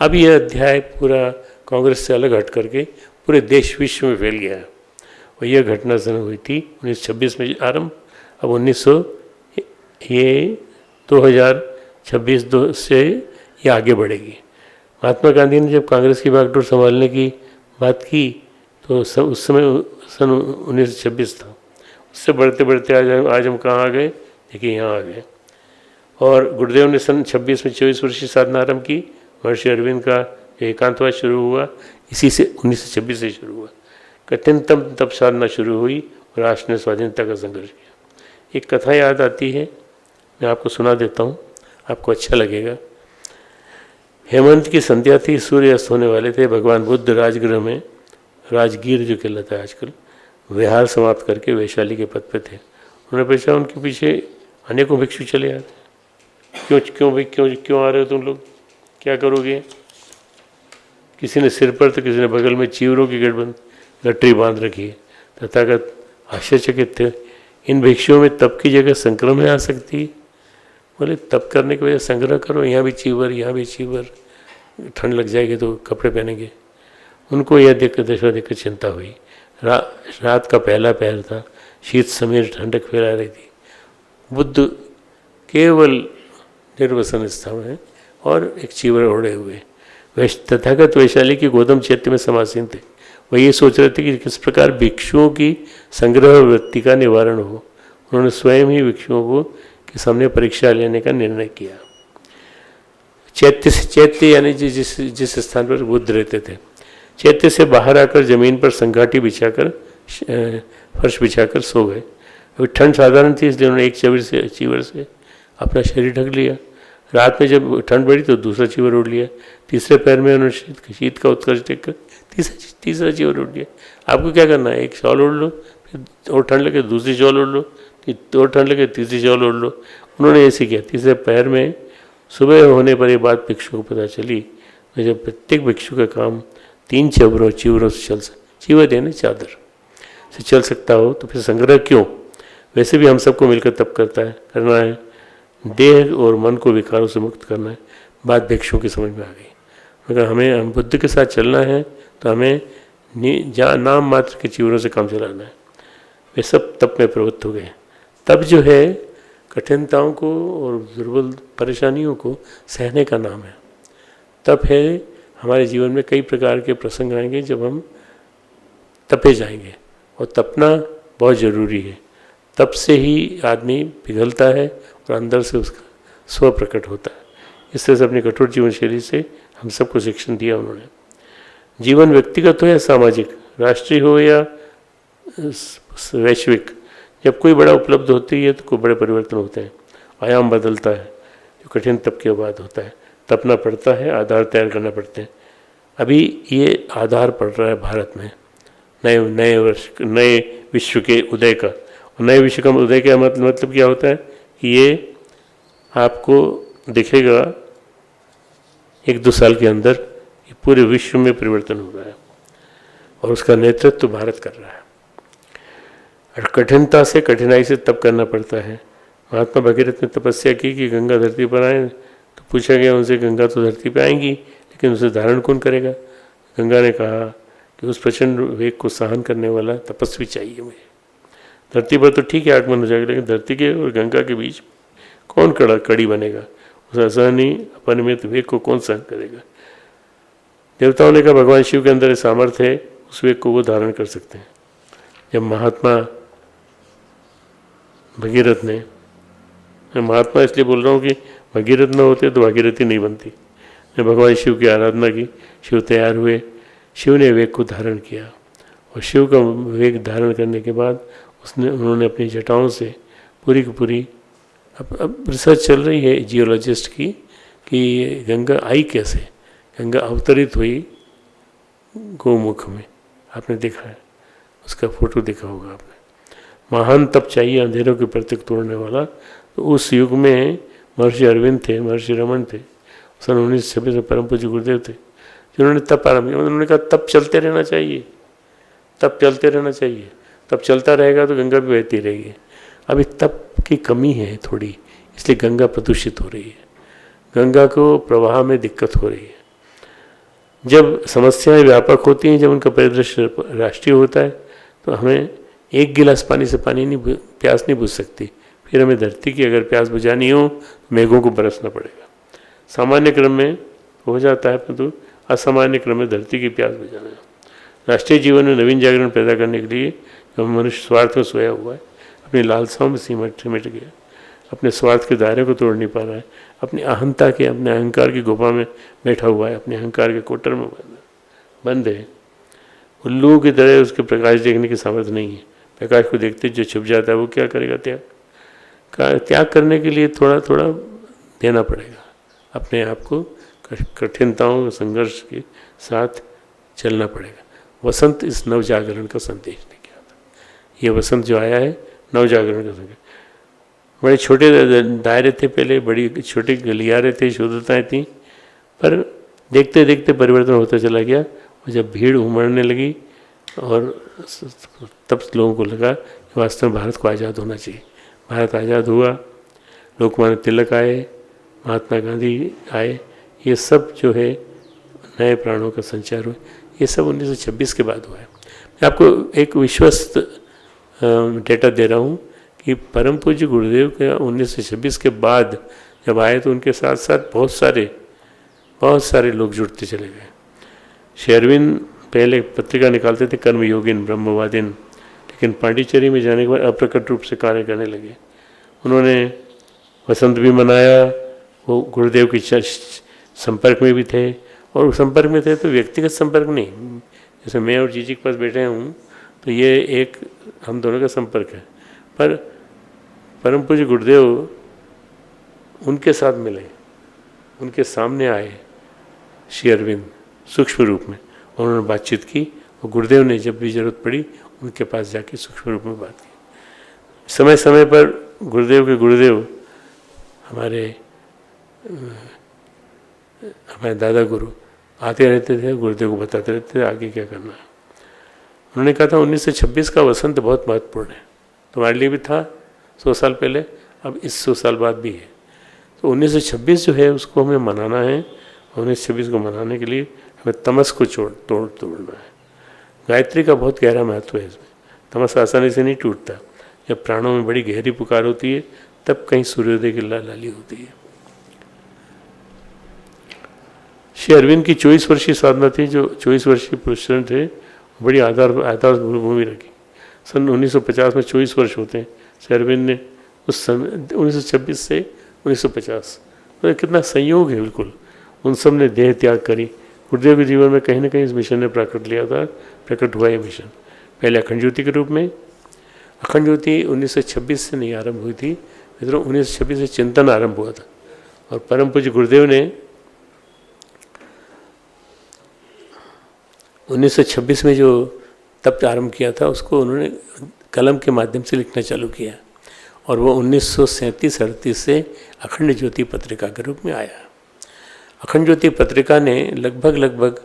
अब यह अध्याय पूरा कांग्रेस से अलग हट करके पूरे देश विश्व में फैल गया है। और यह घटना सन हुई थी 1926 में आरंभ, अब 2026 से ये आगे बढ़ेगी। महात्मा गांधी ने जब कांग्रेस की बागडोर संभालने की बात की तो उस समय सन 1926 था। उससे बढ़ते बढ़ते आज हम कहाँ आ गए, देखिए यहाँ आ गए। और गुरुदेव ने सन 26 में 24 वर्षीय साधना आरंभ की। महर्षि अरविंद का जो एकांतवास शुरू हुआ इसी से 1926 से शुरू हुआ। कठिनतम तब साधना शुरू हुई और राष्ट्र ने स्वाधीनता का संघर्ष किया। एक कथा याद आती है, मैं आपको सुना देता हूँ, आपको अच्छा लगेगा। हेमंत की संध्या थी, सूर्य अस्त होने वाले थे। भगवान बुद्ध राजगृह में, राजगीर जो कहलाता है आजकल, विहार समाप्त करके वैशाली के पद पे थे। उन्होंने पूछा, उनके पीछे अनेकों भिक्षु चले आते, क्यों आ रहे हो तुम लोग, क्या करोगे? किसी ने सिर पर तो किसी ने बगल में चीवरों की गठरी बांध रखी है। तथागत आश्चर्यचकित थे, इन भिक्षुओं में तप की जगह संक्रमण आ सकती है। बोले तप करने की वजह संग्रह करो, यहाँ भी चीवर, यहाँ भी चीवर, ठंड लग जाएगी तो कपड़े पहनेंगे। उनको यह देखकर दशा देखकर चिंता हुई। रात का पहला पहर था, शीत समीर ठंडक फैला रही थी। बुद्ध केवल निर्वसन स्थान है और एक चीवर ओढ़े हुए तथागत वैशाली की गोदम चैत्य में समासीन थे। वह ये सोच रहे थे कि किस प्रकार भिक्षुओं की संग्रह वृत्ति का निवारण हो। उन्होंने स्वयं ही भिक्षुओं को के सामने परीक्षा लेने का निर्णय किया। चैत्य यानी जिस स्थान पर बुद्ध रहते थे, चैत्य से बाहर आकर जमीन पर संघाटी बिछाकर, फर्श बिछाकर सो गए। अभी ठंड साधारण थी, इसलिए उन्होंने एक चीवर से अपना शरीर ढक लिया। रात में जब ठंड बढ़ी तो दूसरा चीवर ओढ़ लिया। तीसरे पैर में उन्होंने शीत का उत्कर्ष देखकर तीसरा चीवर ओढ़ लिया। आपको क्या करना है, एक शॉल ओढ़ लो, फिर और ठंड लगे दूसरी शॉल ओढ़ लो, और ठंड लगे तीसरी शॉल ओढ़ लो। उन्होंने ऐसे किया। तीसरे पैर में सुबह होने पर यह बात भिक्षु को पता चली। तो जब प्रत्येक भिक्षु का काम 3 चीवरों से चल चीवर यानी चादर से चल सकता हो तो फिर संग्रह क्यों? वैसे भी हम सबको मिलकर तप करना है, देह और मन को विकारों से मुक्त करना है। बात भिक्षुओं की समझ में आ गई। अगर हम बुद्ध के साथ चलना है तो हमें नाम मात्र के चीवरों से काम चलाना है। वे सब तप में प्रवृत्त हो गए। तप जो है कठिनताओं को और दुर्बल परेशानियों को सहने का नाम है। तप है, हमारे जीवन में कई प्रकार के प्रसंग आएंगे जब हम तपे जाएंगे, और तपना बहुत ज़रूरी है। तप से ही आदमी पिघलता है और अंदर से उसका स्व प्रकट होता है। इस तरह से अपनी कठोर जीवन शैली से हम सबको शिक्षण दिया उन्होंने। जीवन व्यक्तिगत हो या सामाजिक, राष्ट्रीय हो या वैश्विक, जब कोई बड़ा उपलब्ध होती है तो कोई बड़े परिवर्तन होते हैं, आयाम बदलता है, जो कठिन तप के बाद होता है, तपना पड़ता है, आधार तैयार करना पड़ते हैं। अभी ये आधार पड़ रहा है भारत में नए नए वर्ष नए विश्व के उदय का। और नए विश्व का उदय का मतलब क्या होता है कि ये आपको दिखेगा 1-2 साल के अंदर पूरे विश्व में परिवर्तन हो रहा है, और उसका नेतृत्व तो भारत कर रहा है। और कठिनता से, कठिनाई से तप करना पड़ता है। महात्मा भगीरथ ने तपस्या की कि गंगा धरती पर आए, तो पूछा गया उनसे, गंगा तो धरती पर आएंगी लेकिन उसे धारण कौन करेगा? गंगा ने कहा कि उस प्रचंड वेग को सहन करने वाला तपस्वी चाहिए मुझे। धरती पर तो ठीक है आगमन हो जाएगा, लेकिन धरती के और गंगा के बीच कौन कड़ी बनेगा? उस असहनीय अपरिमित वेग को कौन सहन करेगा? देवताओं ने कहा भगवान शिव के अंदर सामर्थ्य है, उस वेग को वो धारण कर सकते हैं। जब महात्मा भगीरथ ने, मैं महात्मा इसलिए बोल रहा हूँ कि भगीरथ न होते तो भागीरथी नहीं बनती। ने भगवान शिव की आराधना की, शिव तैयार हुए, शिव ने वेग को धारण किया, और शिव का वेग धारण करने के बाद उन्होंने अपनी जटाओं से पूरी की पूरी, अब रिसर्च चल रही है जियोलॉजिस्ट की कि गंगा आई कैसे। गंगा अवतरित हुई गोमुख में, आपने देखा है, उसका फोटो देखा होगा आपने। महान तप चाहिए अंधेरों के प्रतीक तोड़ने वाला। तो उस युग में महर्षि अरविंद थे, महर्षि रमन थे, सन 1926 में परम पूज्य गुरुदेव थे, जिन्होंने तप आरम्भ किया। उन्होंने कहा तप चलते रहना चाहिए, तप चलते रहना चाहिए, तप चलता रहेगा तो गंगा भी बहती रहेगी। अभी तप की कमी है थोड़ी, इसलिए गंगा प्रदूषित हो रही है, गंगा को प्रवाह में दिक्कत हो रही है। जब समस्याएं व्यापक होती हैं, जब उनका परिदृश्य राष्ट्रीय होता है, तो हमें एक गिलास पानी से प्यास नहीं बुझ सकती। फिर हमें धरती की अगर प्यास बुझानी हो तो मेघों को बरसना पड़ेगा। सामान्य क्रम में हो जाता है, परंतु असामान्य क्रम में धरती की प्यास बुझाना है। राष्ट्रीय जीवन में नवीन जागरण पैदा करने के लिए जो मनुष्य स्वार्थ में सोया हुआ है, अपनी लालसाओं में सिमट गया, अपने स्वार्थ के दायरे को तोड़ नहीं पा रहा है, अपनी अहंता के, अपने अहंकार की गुफा में बैठा हुआ है, अपने अहंकार के कोटर में बंद है। उल्लू की तरह उसके प्रकाश देखने की सामर्थ्य नहीं है। प्रकाश को देखते जो छुप जाता है वो क्या करेगा? त्याग करने के लिए थोड़ा थोड़ा देना पड़ेगा, अपने आप को कठिनताओं संघर्ष के साथ चलना पड़ेगा। वसंत इस नवजागरण का संदेश लेके आता। ये वसंत जो आया है नवजागरण का संदेश। बड़े छोटे दायरे थे पहले, बड़ी छोटी गलियारे थे, शुद्धताएँ थी, पर देखते देखते परिवर्तन होता चला गया। और जब भीड़ उमड़ने लगी और तब लोगों को लगा कि वास्तव में भारत को आज़ाद होना चाहिए। भारत आज़ाद हुआ, लोकमान्य तिलक आए, महात्मा गांधी आए, ये सब जो है नए प्राणों का संचार हुआ। ये सब 1926 के बाद हुआ है। मैं आपको एक विश्वस्त डेटा दे रहा हूँ कि परम पूज्य गुरुदेव के 1926 के बाद जब आए तो उनके साथ साथ बहुत सारे लोग जुड़ते चले गए। श्री अरविंद पहले पत्रिका निकालते थे कर्मयोगिन ब्रह्मवादिन, लेकिन पांडिचेरी में जाने के बाद अप्रकट रूप से कार्य करने लगे। उन्होंने वसंत भी मनाया, वो गुरुदेव के संपर्क में भी थे, और संपर्क में थे तो व्यक्तिगत संपर्क नहीं, जैसे मैं और जीजी के पास बैठे हूँ तो ये एक हम दोनों का संपर्क है। पर परम पूज्य गुरुदेव उनके साथ मिले, उनके सामने आए श्री अरविंद सूक्ष्म रूप में, और उन्होंने बातचीत की, और गुरुदेव ने जब भी जरूरत पड़ी उनके पास जाके सूक्ष्म रूप में बात की। समय समय पर गुरुदेव के गुरुदेव हमारे दादा गुरु आते रहते थे, गुरुदेव को बताते रहते थे आगे क्या करना है। उन्होंने कहा था 1926 का वसंत बहुत महत्वपूर्ण है, तुम्हारे लिए भी था 100 साल पहले, अब इस 100 साल बाद भी है। तो 1926 जो है उसको हमें मनाना है। 1926 को मनाने के लिए हमें तमस को तोड़ना है। गायत्री का बहुत गहरा महत्व है इसमें। तमस आसानी से नहीं टूटता, जब प्राणों में बड़ी गहरी पुकार होती है तब कहीं सूर्योदय की लाली होती है। श्री अरविंद की 24 वर्षीय साधना थी, जो 24 वर्षीय पुरुषों थे, बड़ी आधार भूमि रखी। सन 1950 में 24 वर्ष होते हैं। श्री अरविंद ने उस समय 1926 से 1950, तो कितना संयोग है बिल्कुल। उन सब ने देह त्याग करी। गुरुदेव के जीवन में कहीं ना कहीं इस मिशन ने प्रकट हुआ ये मिशन। पहले अखंड ज्योति के रूप में। अखंड ज्योति 1926 से नहीं आरंभ हुई थी, मित्रों 1926 से चिंतन आरंभ हुआ था। और परम पूज्य गुरुदेव ने 1926 में जो तप आरंभ किया था उसको उन्होंने कलम के माध्यम से लिखना चालू किया, और वो 1937-38 से अखंड ज्योति पत्रिका के रूप में आया। अखंड ज्योति पत्रिका ने लगभग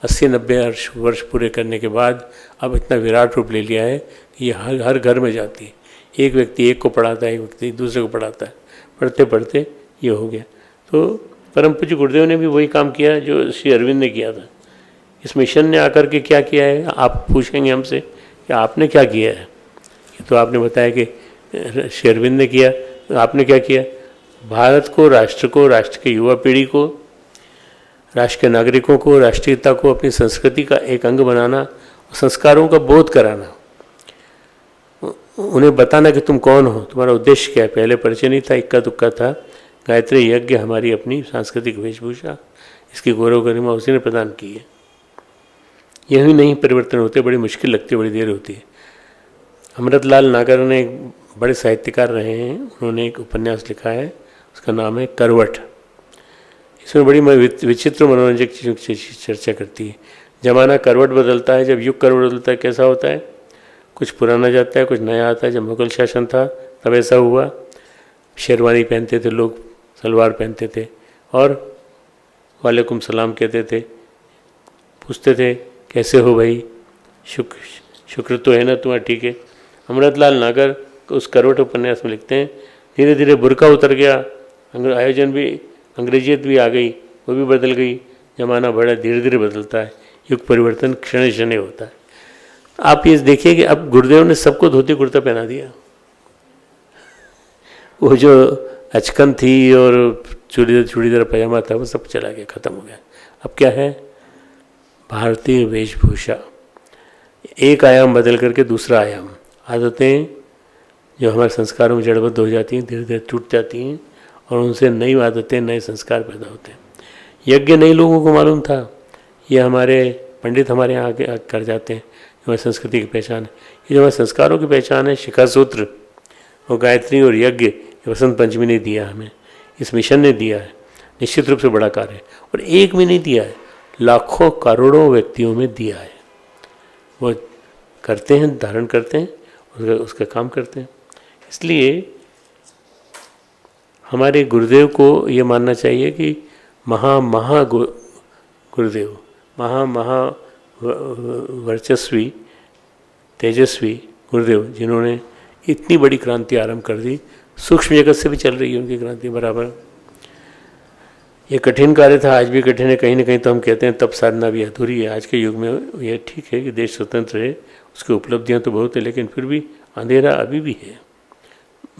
80-90 वर्ष पूरे करने के बाद अब इतना विराट रूप ले लिया है कि ये हर घर में जाती है। एक व्यक्ति एक को पढ़ाता है, एक व्यक्ति दूसरे को पढ़ाता है, पढ़ते पढ़ते ये हो गया। तो परम पूज्य गुरुदेव ने भी वही काम किया जो श्री अरविंद ने किया था। इस मिशन ने आकर के क्या किया है, आप पूछेंगे हमसे कि आपने क्या किया है। तो आपने बताया कि श्री अरविंद ने किया, तो आपने क्या किया? भारत को, राष्ट्र के युवा पीढ़ी को, राष्ट्र के नागरिकों को, राष्ट्रीयता को अपनी संस्कृति का एक अंग बनाना, संस्कारों का बोध कराना, उन्हें बताना कि तुम कौन हो, तुम्हारा उद्देश्य क्या है। पहले परिचय नहीं था, इक्का दुक्का था। गायत्री यज्ञ हमारी अपनी सांस्कृतिक वेशभूषा, इसकी गौरव गरिमा उसी ने प्रदान की है। यही नहीं परिवर्तन होते, बड़ी मुश्किल लगती है, बड़ी देर होती है। अमृतलाल नागर ने एक बड़े साहित्यकार रहे हैं, उन्होंने एक उपन्यास लिखा है, उसका नाम है करवट। इसमें बड़ी विचित्र मनोरंजक चीज़ों की चर्चा करती है। जमाना करवट बदलता है, जब युग करवट बदलता है कैसा होता है, कुछ पुराना जाता है, कुछ नया आता है। जब मुगल शासन था तब ऐसा हुआ, शेरवानी पहनते थे लोग, सलवार पहनते थे और वालेकुम सलाम कहते थे, पूछते थे कैसे हो भाई, शुक्र तो है ना तुम्हारा, ठीक है। अमृतलाल नागर उस करवट उपन्यास में लिखते हैं, धीरे धीरे बुर्का उतर गया, आयोजन भी, अंग्रेजियत भी आ गई, वो भी बदल गई। जमाना बड़ा धीरे धीरे बदलता है, युग परिवर्तन क्षण क्षण होता है। आप ये देखिए कि अब गुरुदेव ने सबको धोती कुर्ता पहना दिया। वो जो अचकन थी और चूड़ीदार पजामा था वो सब चला गया, ख़त्म हो गया। अब क्या है? भारतीय वेशभूषा, एक आयाम बदल करके दूसरा आयाम। आदतें जो हमारे संस्कारों में जड़बद्ध हो जाती हैं, धीरे धीरे टूट जाती हैं और उनसे नई आदतें, नए संस्कार पैदा होते हैं। यज्ञ नई लोगों को मालूम था, ये हमारे पंडित हमारे यहाँ आगे कर जाते हैं, हमारी संस्कृति की पहचान है। ये जो हमारे संस्कारों की पहचान है, शिखा सूत्र और गायत्री और यज्ञ, वसंत पंचमी ने दिया हमें, इस मिशन ने दिया है। निश्चित रूप से बड़ा कार्य है, और एक में नहीं दिया है, लाखों करोड़ों व्यक्तियों में दिया है। वो करते हैं, धारण करते हैं, उसका काम करते हैं। इसलिए हमारे गुरुदेव को ये मानना चाहिए कि गुरुदेव महा वर्चस्वी तेजस्वी गुरुदेव, जिन्होंने इतनी बड़ी क्रांति आरंभ कर दी। सूक्ष्म जगत से भी चल रही है उनकी क्रांति बराबर। ये कठिन कार्य था, आज भी कठिन है। कहीं ना कहीं तो हम कहते हैं तप साधना भी अधूरी है आज के युग में। ये ठीक है कि देश स्वतंत्र है, उसकी उपलब्धियां तो बहुत है, लेकिन फिर भी अंधेरा अभी भी है।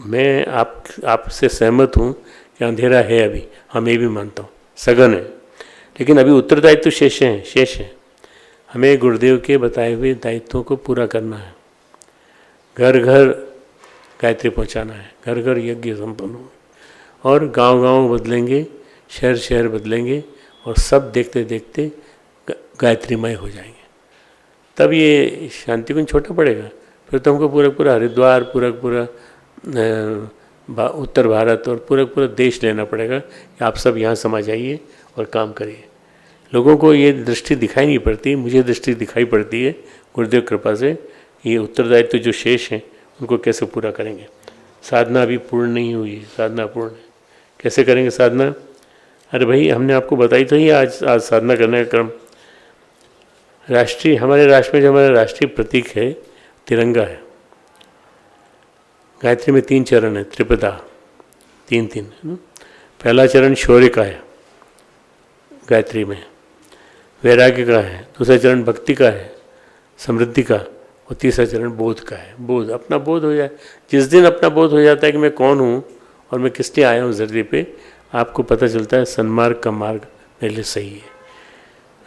मैं आपसे सहमत हूँ कि अंधेरा है अभी, हम ये भी मानता हूँ, सघन है, लेकिन अभी उत्तरदायित्व तो शेष है। हमें गुरुदेव के बताए हुए दायित्वों को पूरा करना है। घर घर गायत्री पहुँचाना है, घर घर यज्ञ संपन्न हो, और गांव गांव बदलेंगे, शहर शहर बदलेंगे, और सब देखते देखते गायत्रीमय हो जाएंगे। तब ये शांति कुंज छोटा पड़ेगा। फिर तो हमको पूरा हरिद्वार, पूरा उत्तर भारत और पूरा देश लेना पड़ेगा कि आप सब यहाँ समा जाइए और काम करिए। लोगों को ये दृष्टि दिखाई नहीं पड़ती, मुझे दृष्टि दिखाई पड़ती है गुरुदेव कृपा से। ये उत्तरदायित्व जो शेष हैं उनको कैसे पूरा करेंगे। साधना अभी पूर्ण नहीं हुई है, साधना पूर्ण है, कैसे करेंगे साधना? अरे भाई, हमने आपको बताई तो ही आज साधना करने का क्रम। हमारे राष्ट्र में जो हमारा राष्ट्रीय प्रतीक है तिरंगा है। गायत्री में 3 चरण है, त्रिपदा, 3 है ना। पहला चरण शौर्य का है गायत्री में, वैराग्य का है। दूसरा चरण भक्ति का है, समृद्धि का, और तीसरा चरण बोध का है। बोध, अपना बोध हो जाए। जिस दिन अपना बोध हो जाता है कि मैं कौन हूँ और मैं किस लिए आया हूँ धरती पे, आपको पता चलता है सन्मार्ग का मार्ग मेरे लिए सही है।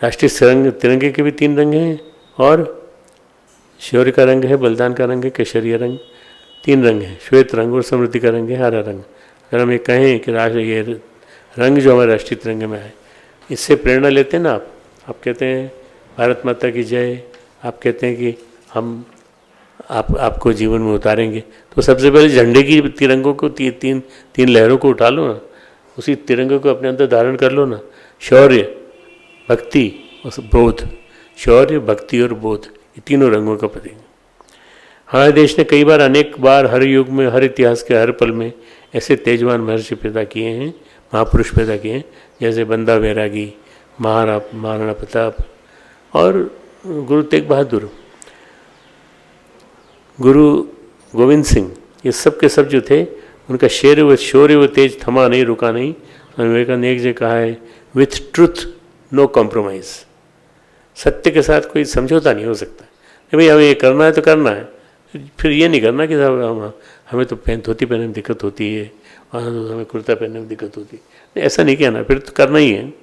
राष्ट्रीय तिरंगे के भी 3 रंग हैं, और शौर्य का रंग है, बलिदान का रंग है, केसरिया रंग, 3 रंग हैं। श्वेत रंग और समृद्धि का रंग है, हरा रंग। अगर हम ये कहें कि ये रंग जो हमारे राष्ट्रीय तिरंगे में है, इससे प्रेरणा लेते हैं ना आप कहते हैं भारत माता की जय, आप कहते हैं कि हम आपको जीवन में उतारेंगे। तो सबसे पहले झंडे की तिरंगों को तीन लहरों को उठा लो ना, उसी तिरंगे को अपने अंदर धारण कर लो ना। शौर्य, भक्ति और बोध, शौर्य, भक्ति और बोध, ये तीनों रंगों का प्रतीक। हमारे देश ने कई बार, अनेक बार, हर युग में, हर इतिहास के हर पल में ऐसे तेजवान महर्षि पैदा किए हैं, महापुरुष पैदा किए हैं, जैसे बंदा बैरागी, महाराणा प्रताप और गुरु तेग बहादुर, गुरु गोविंद सिंह। ये सब के सब जो थे, उनका शौर्य व तेज थमा नहीं, रुका नहीं। स्वामी विवेकानंद ने एक जगह कहा है, विथ ट्रुथ नो कॉम्प्रोमाइज़, सत्य के साथ कोई समझौता नहीं हो सकता। भाई हमें ये करना है तो करना है, फिर ये नहीं करना कि साहब हमें तो धोती पहनने में दिक्कत होती है, वहाँ तो हमें कुर्ता पहनने में दिक्कत होती है, ऐसा नहीं कहना, फिर तो करना ही है।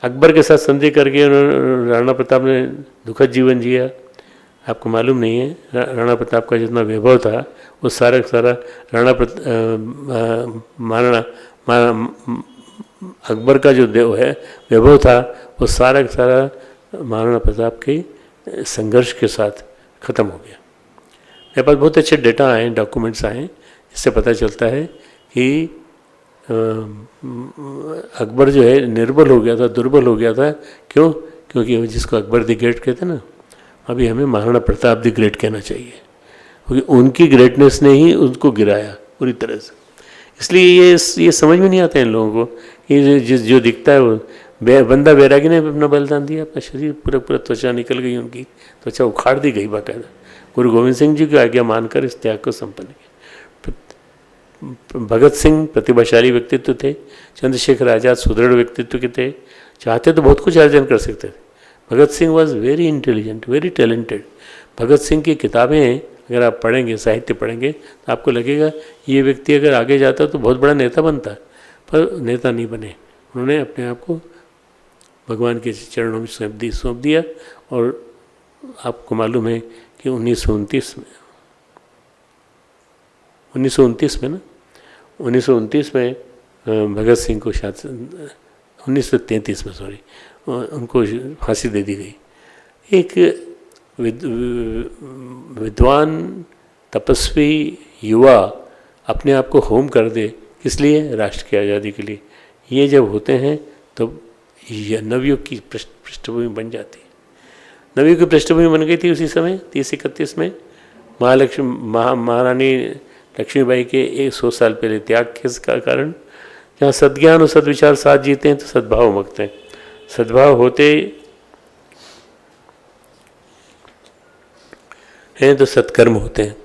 अकबर के साथ संधि करके राणा प्रताप ने दुखद जीवन जिया। आपको मालूम नहीं है, राणा प्रताप का जितना वैभव था वो सारा महाराणा अकबर का जो वैभव था वो सारा महाराणा प्रताप के संघर्ष के साथ ख़त्म हो गया। मेरे पास बहुत अच्छे डेटा आए, डॉक्यूमेंट्स आए, जिससे पता चलता है कि अकबर जो है निर्बल हो गया था, दुर्बल हो गया था। क्यों? क्योंकि जिसको अकबर द ग्रेट कहते हैं ना, अभी हमें महाराणा प्रताप द ग्रेट कहना चाहिए, क्योंकि उनकी ग्रेटनेस ने ही उनको गिराया पूरी तरह से। इसलिए ये समझ में नहीं आता है इन लोगों को कि जो दिखता है वो बंदा बैरागी ने अपना बलिदान दिया, अपना शरीर पूरा त्वचा निकल गई, उनकी त्वचा उखाड़ दी गई बाकायदा। गुरु गोविंद सिंह जी की आज्ञा मानकर इस त्याग को संपन्न किया। भगत सिंह प्रतिभाशाली व्यक्तित्व थे, चंद्रशेखर आज़ाद सुदृढ़ व्यक्तित्व के थे, चाहते तो बहुत कुछ अर्जन कर सकते थे। Bhagat Singh was very intelligent, very talented. Bhagat Singh की किताबें अगर आप पढ़ेंगे, साहित्य पढ़ेंगे, तो आपको लगेगा ये व्यक्ति अगर आगे जाता तो बहुत बड़ा नेता बनता, पर नेता नहीं बने। उन्होंने अपने आप को भगवान के चरणों में सौंप दिया। और आपको मालूम है कि 1929 में भगत सिंह को 1933 में उनको फांसी दे दी गई। एक विद्वान तपस्वी युवा अपने आप को होम कर दे, किस लिए? राष्ट्र की आज़ादी के लिए। ये जब होते हैं तो यह नवयुग की पृष्ठभूमि बन जाती है। नवयुग की पृष्ठभूमि बन गई थी उसी समय 30-31 में महारानी लक्ष्मीबाई के 100 साल पहले त्याग के कारण। जहाँ सद्ज्ञान और सद्विचार साथ जीते हैं तो सद्भाव उमगते हैं। सद्भाव होते हैं तो सत्कर्म होते हैं।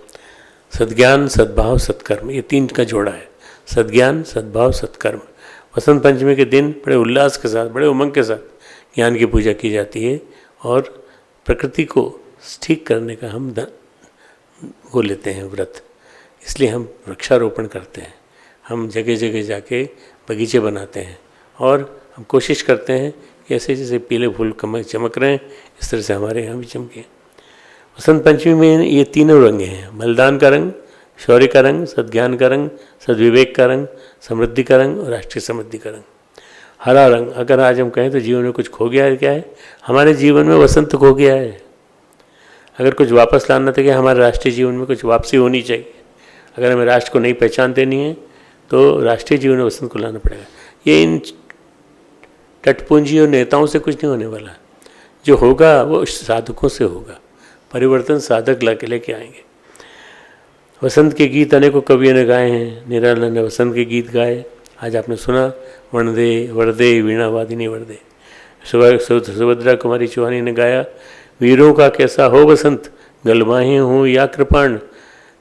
सद्ज्ञान, सद्भाव, सत्कर्म, ये तीन का जोड़ा है। सद्ज्ञान, सद्भाव, सत्कर्म। वसंत पंचमी के दिन बड़े उल्लास के साथ, बड़े उमंग के साथ ज्ञान की पूजा की जाती है और प्रकृति को ठीक करने का हम वो लेते हैं व्रत। इसलिए हम वृक्षारोपण करते हैं, हम जगह जगह जाके बगीचे बनाते हैं और हम कोशिश करते हैं कि ऐसे जैसे पीले फूल चमक रहे हैं इस तरह से हमारे यहाँ भी चमके। वसंत पंचमी में ये तीनों रंग हैं, बलिदान का रंग, शौर्य का रंग, सद्ज्ञान का रंग, सद्विवेक का रंग, समृद्धि का रंग और राष्ट्रीय समृद्धि का रंग। हरा रंग, अगर आज हम कहें तो जीवन में कुछ खो गया है, क्या है? हमारे जीवन में वसंत खो गया है। अगर कुछ वापस लाना था कि हमारे राष्ट्रीय जीवन में कुछ वापसी होनी चाहिए। अगर हमें राष्ट्र को नई पहचान देनी है तो राष्ट्रीय जीवन में वसंत को लाना पड़ेगा। ये इन टटपूंजी और नेताओं से कुछ नहीं होने वाला। जो होगा वो साधकों से होगा। परिवर्तन साधक लेके आएंगे। वसंत के गीत अनेकों कवियों ने गाए हैं। निराला ने वसंत के गीत गाए, आज आपने सुना, वणदे वरदे वीणा वादिनी वरदे। सुभद्रा कुमारी चौहानी ने गाया, वीरों का कैसा हो वसंत, गलवाहें हो या कृपाण,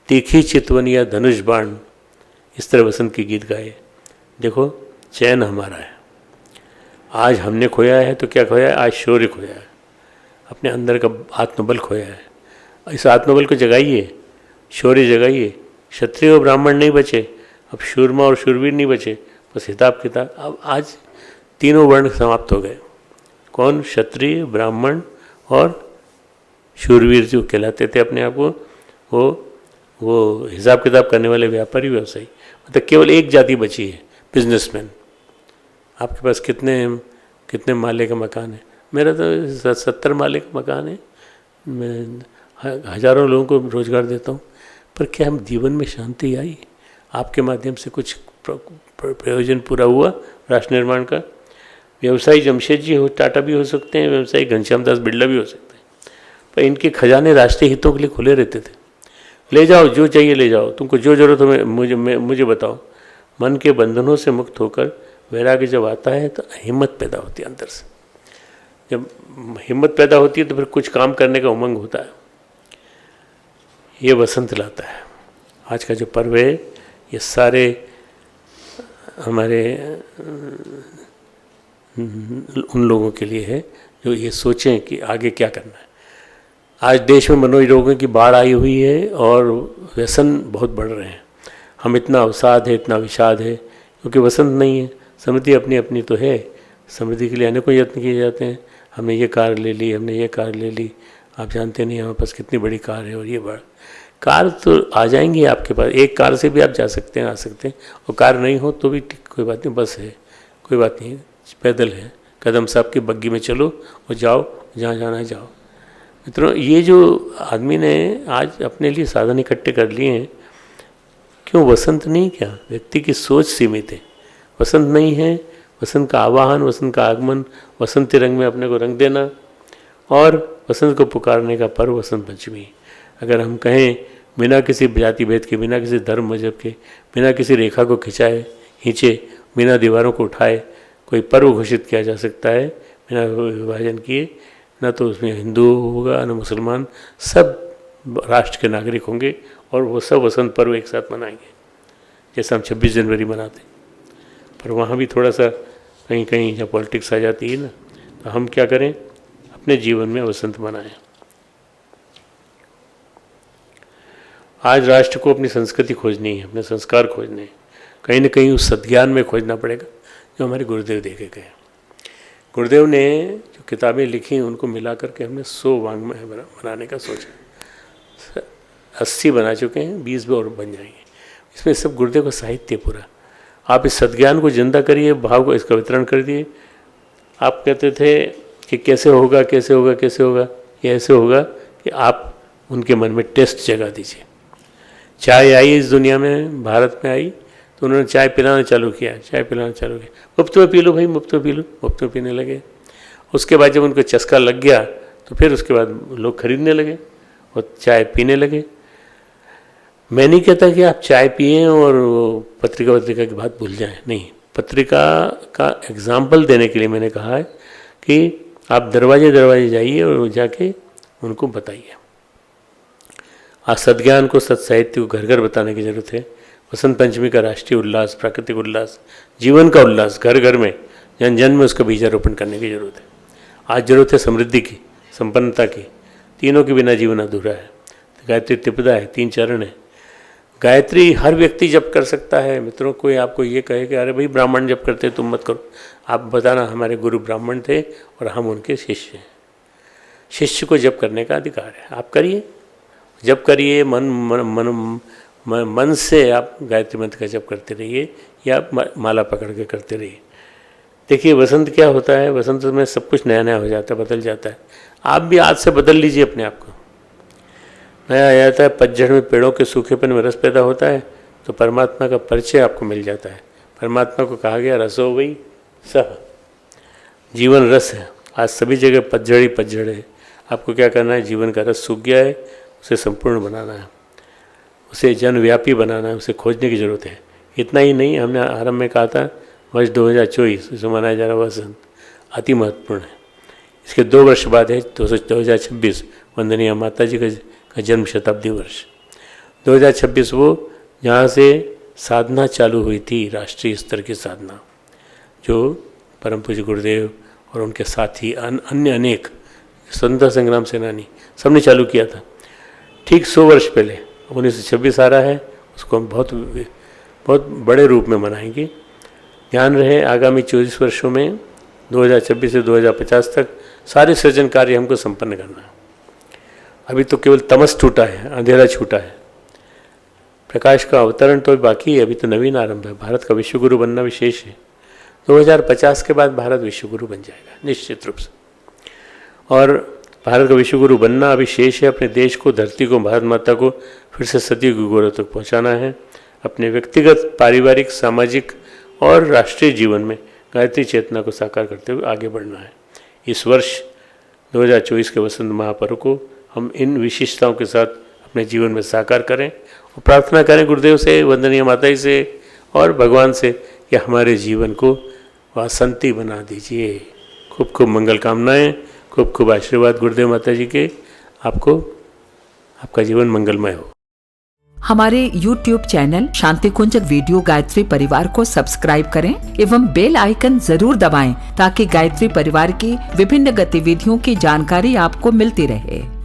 तीखी चितवन या धनुष बाण। इस तरह वसंत के गीत गाए। देखो चैन हमारा है। आज हमने खोया है तो क्या खोया है? आज शौर्य खोया है, अपने अंदर का आत्मबल खोया है। इस आत्मबल को जगाइए, शौर्य जगाइए। क्षत्रिय और ब्राह्मण नहीं बचे, अब शूरमा और शूरवीर नहीं बचे, बस हिसाब किताब। अब आज तीनों वर्ण समाप्त हो गए। कौन? क्षत्रिय, ब्राह्मण और शूरवीर जो कहलाते थे अपने आप को, वो हिसाब किताब करने वाले व्यापारी, व्यवसायी। मतलब केवल एक जाति बची है, बिजनेसमैन। आपके पास कितने माले का मकान है? मेरा तो 70 माले का मकान है। मैं हजारों लोगों को रोजगार देता हूँ, पर क्या हम जीवन में शांति आई? आपके माध्यम से कुछ प्रयोजन पूरा हुआ राष्ट्र निर्माण का? व्यवसायी जमशेद जी हो, टाटा भी हो सकते हैं, व्यवसायी घनश्याम दास बिरला भी हो सकते हैं, पर इनके खजाने राष्ट्रीय हितों के लिए खुले रहते थे। ले जाओ जो चाहिए ले जाओ, तुमको जो जरूरत हो मुझे बताओ। मन के बंधनों से मुक्त होकर वैराग्य जब आता है तो हिम्मत पैदा होती है अंदर से। जब हिम्मत पैदा होती है तो फिर कुछ काम करने का उमंग होता है। ये वसंत लाता है। आज का जो पर्व है ये सारे हमारे उन लोगों के लिए है जो ये सोचें कि आगे क्या करना है। आज देश में मनोरोगों की बाढ़ आई हुई है और व्यसन बहुत बढ़ रहे हैं। हम इतना अवसाद है, इतना विषाद है, क्योंकि वसंत नहीं है। समृद्धि अपनी अपनी तो है, समृद्धि के लिए अनेकों यत्न किए जाते हैं। हमने ये कार ले ली, हमने ये कार ले ली, आप जानते नहीं हमारे पास कितनी बड़ी कार है। और ये बड़ा कार तो आ जाएंगी आपके पास, एक कार से भी आप जा सकते हैं, आ सकते हैं। और कार नहीं हो तो भी कोई बात नहीं, बस है, कोई बात नहीं, पैदल है, कदम साहब की बग्गी में चलो और जाओ, जहाँ जाना है जाओ। मित्रों, ये जो आदमी ने आज अपने लिए साधन इकट्ठे कर लिए हैं, क्यों वसंत नहीं? क्या व्यक्ति की सोच सीमित है? वसंत नहीं है, वसंत का आवाहन, वसंत का आगमन, वसंती रंग में अपने को रंग देना और वसंत को पुकारने का पर्व वसंत पंचमी। अगर हम कहें बिना किसी जाति भेद के, बिना किसी धर्म मजहब के, बिना किसी रेखा को खींचे, बिना दीवारों को उठाए कोई पर्व घोषित किया जा सकता है बिना विभाजन किए, ना तो उसमें हिंदू होगा ना मुसलमान, सब राष्ट्र के नागरिक होंगे और वो सब वसंत पर्व एक साथ मनाएंगे, जैसे हम 26 जनवरी मनाते हैं। पर वहाँ भी थोड़ा सा कहीं कहीं जब पॉलिटिक्स आ जाती है ना, तो हम क्या करें, अपने जीवन में वसंत मनाएं। आज राष्ट्र को अपनी संस्कृति खोजनी है, अपने संस्कार खोजने हैं, कहीं ना कहीं उस सद्ज्ञान में खोजना पड़ेगा जो हमारे गुरुदेव देखे गए। गुरुदेव ने जो किताबें लिखी उनको मिला करके हमने 100 वाङ्मय बनाने का सोचा। 80 बना चुके हैं, 20 भी और बन जाएंगे। इसमें सब गुरुदेव का साहित्य पूरा। आप इस सद्ज्ञान को जिंदा करिए, भाव को इसका वितरण कर दिए। आप कहते थे कि कैसे होगा कैसे होगा कैसे होगा, ये ऐसे होगा कि आप उनके मन में टेस्ट जगा दीजिए। चाय आई इस दुनिया में, भारत में आई, तो उन्होंने चाय पिलाना चालू किया, चाय पिलाना चालू किया, मुफ्त में पी लो भाई, मुफ्त में पी लो, मुफ्त में पीने लगे। उसके बाद जब उनको चस्का लग गया तो फिर उसके बाद लोग खरीदने लगे और चाय पीने लगे। मैं नहीं कहता कि आप चाय पिएं और पत्रिका की बात भूल जाएं, नहीं। पत्रिका का एग्जाम्पल देने के लिए मैंने कहा है कि आप दरवाजे दरवाजे जाइए और जाके उनको बताइए। आज सद्ज्ञान को, सत्साहित्य को घर घर बताने की ज़रूरत है। वसंत पंचमी का राष्ट्रीय उल्लास, प्राकृतिक उल्लास, जीवन का उल्लास घर घर में, जन जन में उसका बीजारोपण करने की जरूरत है। आज जरूरत है समृद्धि की, संपन्नता की। तीनों के बिना जीवन अधूरा है। गायत्री त्रिपदा है, 3 चरण है। गायत्री हर व्यक्ति जप कर सकता है। मित्रों, कोई आपको ये कहे कि अरे भाई ब्राह्मण जप करते तुम मत करो, आप बताना हमारे गुरु ब्राह्मण थे और हम उनके शिष्य हैं। शिष्य को जप करने का अधिकार है, आप करिए, जप करिए। मन से आप गायत्री मंत्र का जप करते रहिए या माला पकड़ के करते रहिए। देखिए वसंत क्या होता है, वसंत में सब कुछ नया नया हो जाता है, बदल जाता है। आप भी आज से बदल लीजिए अपने आप को। नया आ जाता है, पतझड़ में पेड़ों के सूखेपन में रस पैदा होता है, तो परमात्मा का परिचय आपको मिल जाता है। परमात्मा को कहा गया रसो वही सह, जीवन रस है। आज सभी जगह पतझड़ है। आपको क्या करना है, जीवन का रस सूख गया है, उसे संपूर्ण बनाना है, उसे जनव्यापी बनाना है, उसे खोजने की ज़रूरत है। इतना ही नहीं, हमने आरंभ में कहा था वर्ष 2024 जो मनाया जा रहा वसंत अति महत्वपूर्ण है। इसके 2 वर्ष बाद है 2026 वंदनीय माता जी का जन्म शताब्दी वर्ष। 2026 वो जहाँ से साधना चालू हुई थी, राष्ट्रीय स्तर की साधना, जो परम पूज्य गुरुदेव और उनके साथी अन्य अनेक स्वतंत्रता संग्राम सेनानी सबने चालू किया था। ठीक 100 वर्ष पहले 1926 आ रहा है, उसको हम बहुत बड़े रूप में मनाएंगे। ध्यान रहे आगामी 24 वर्षों में 2026 से 2050 तक सारे सृजन कार्य हमको संपन्न करना है। अभी तो केवल तमस टूटा है, अंधेरा छूटा है, प्रकाश का अवतरण तो बाकी है। अभी तो नवीन आरंभ है। भारत का विश्वगुरु बनना विशेष है। 2050 के बाद भारत विश्वगुरु बन जाएगा निश्चित रूप से। और भारत का विश्वगुरु बनना अभी शेष है। अपने देश को, धरती को, भारत माता को फिर से सदियों के गौरव तक पहुँचाना है। अपने व्यक्तिगत, पारिवारिक, सामाजिक और राष्ट्रीय जीवन में गायत्री चेतना को साकार करते हुए आगे बढ़ना है। इस वर्ष 2024 के वसंत महापर्व को हम इन विशिष्टताओं के साथ अपने जीवन में साकार करें और प्रार्थना करें गुरुदेव से, वंदनीय माताजी से और भगवान से कि हमारे जीवन को वासंती बना दीजिए। खूब खूब मंगल कामनाएं, खूब खूब आशीर्वाद गुरुदेव माता जी के। आपको, आपका जीवन मंगलमय हो। हमारे YouTube चैनल शांति कुंज वीडियो गायत्री परिवार को सब्सक्राइब करें एवं बेल आइकन जरूर दबाएं ताकि गायत्री परिवार की विभिन्न गतिविधियों की जानकारी आपको मिलती रहे।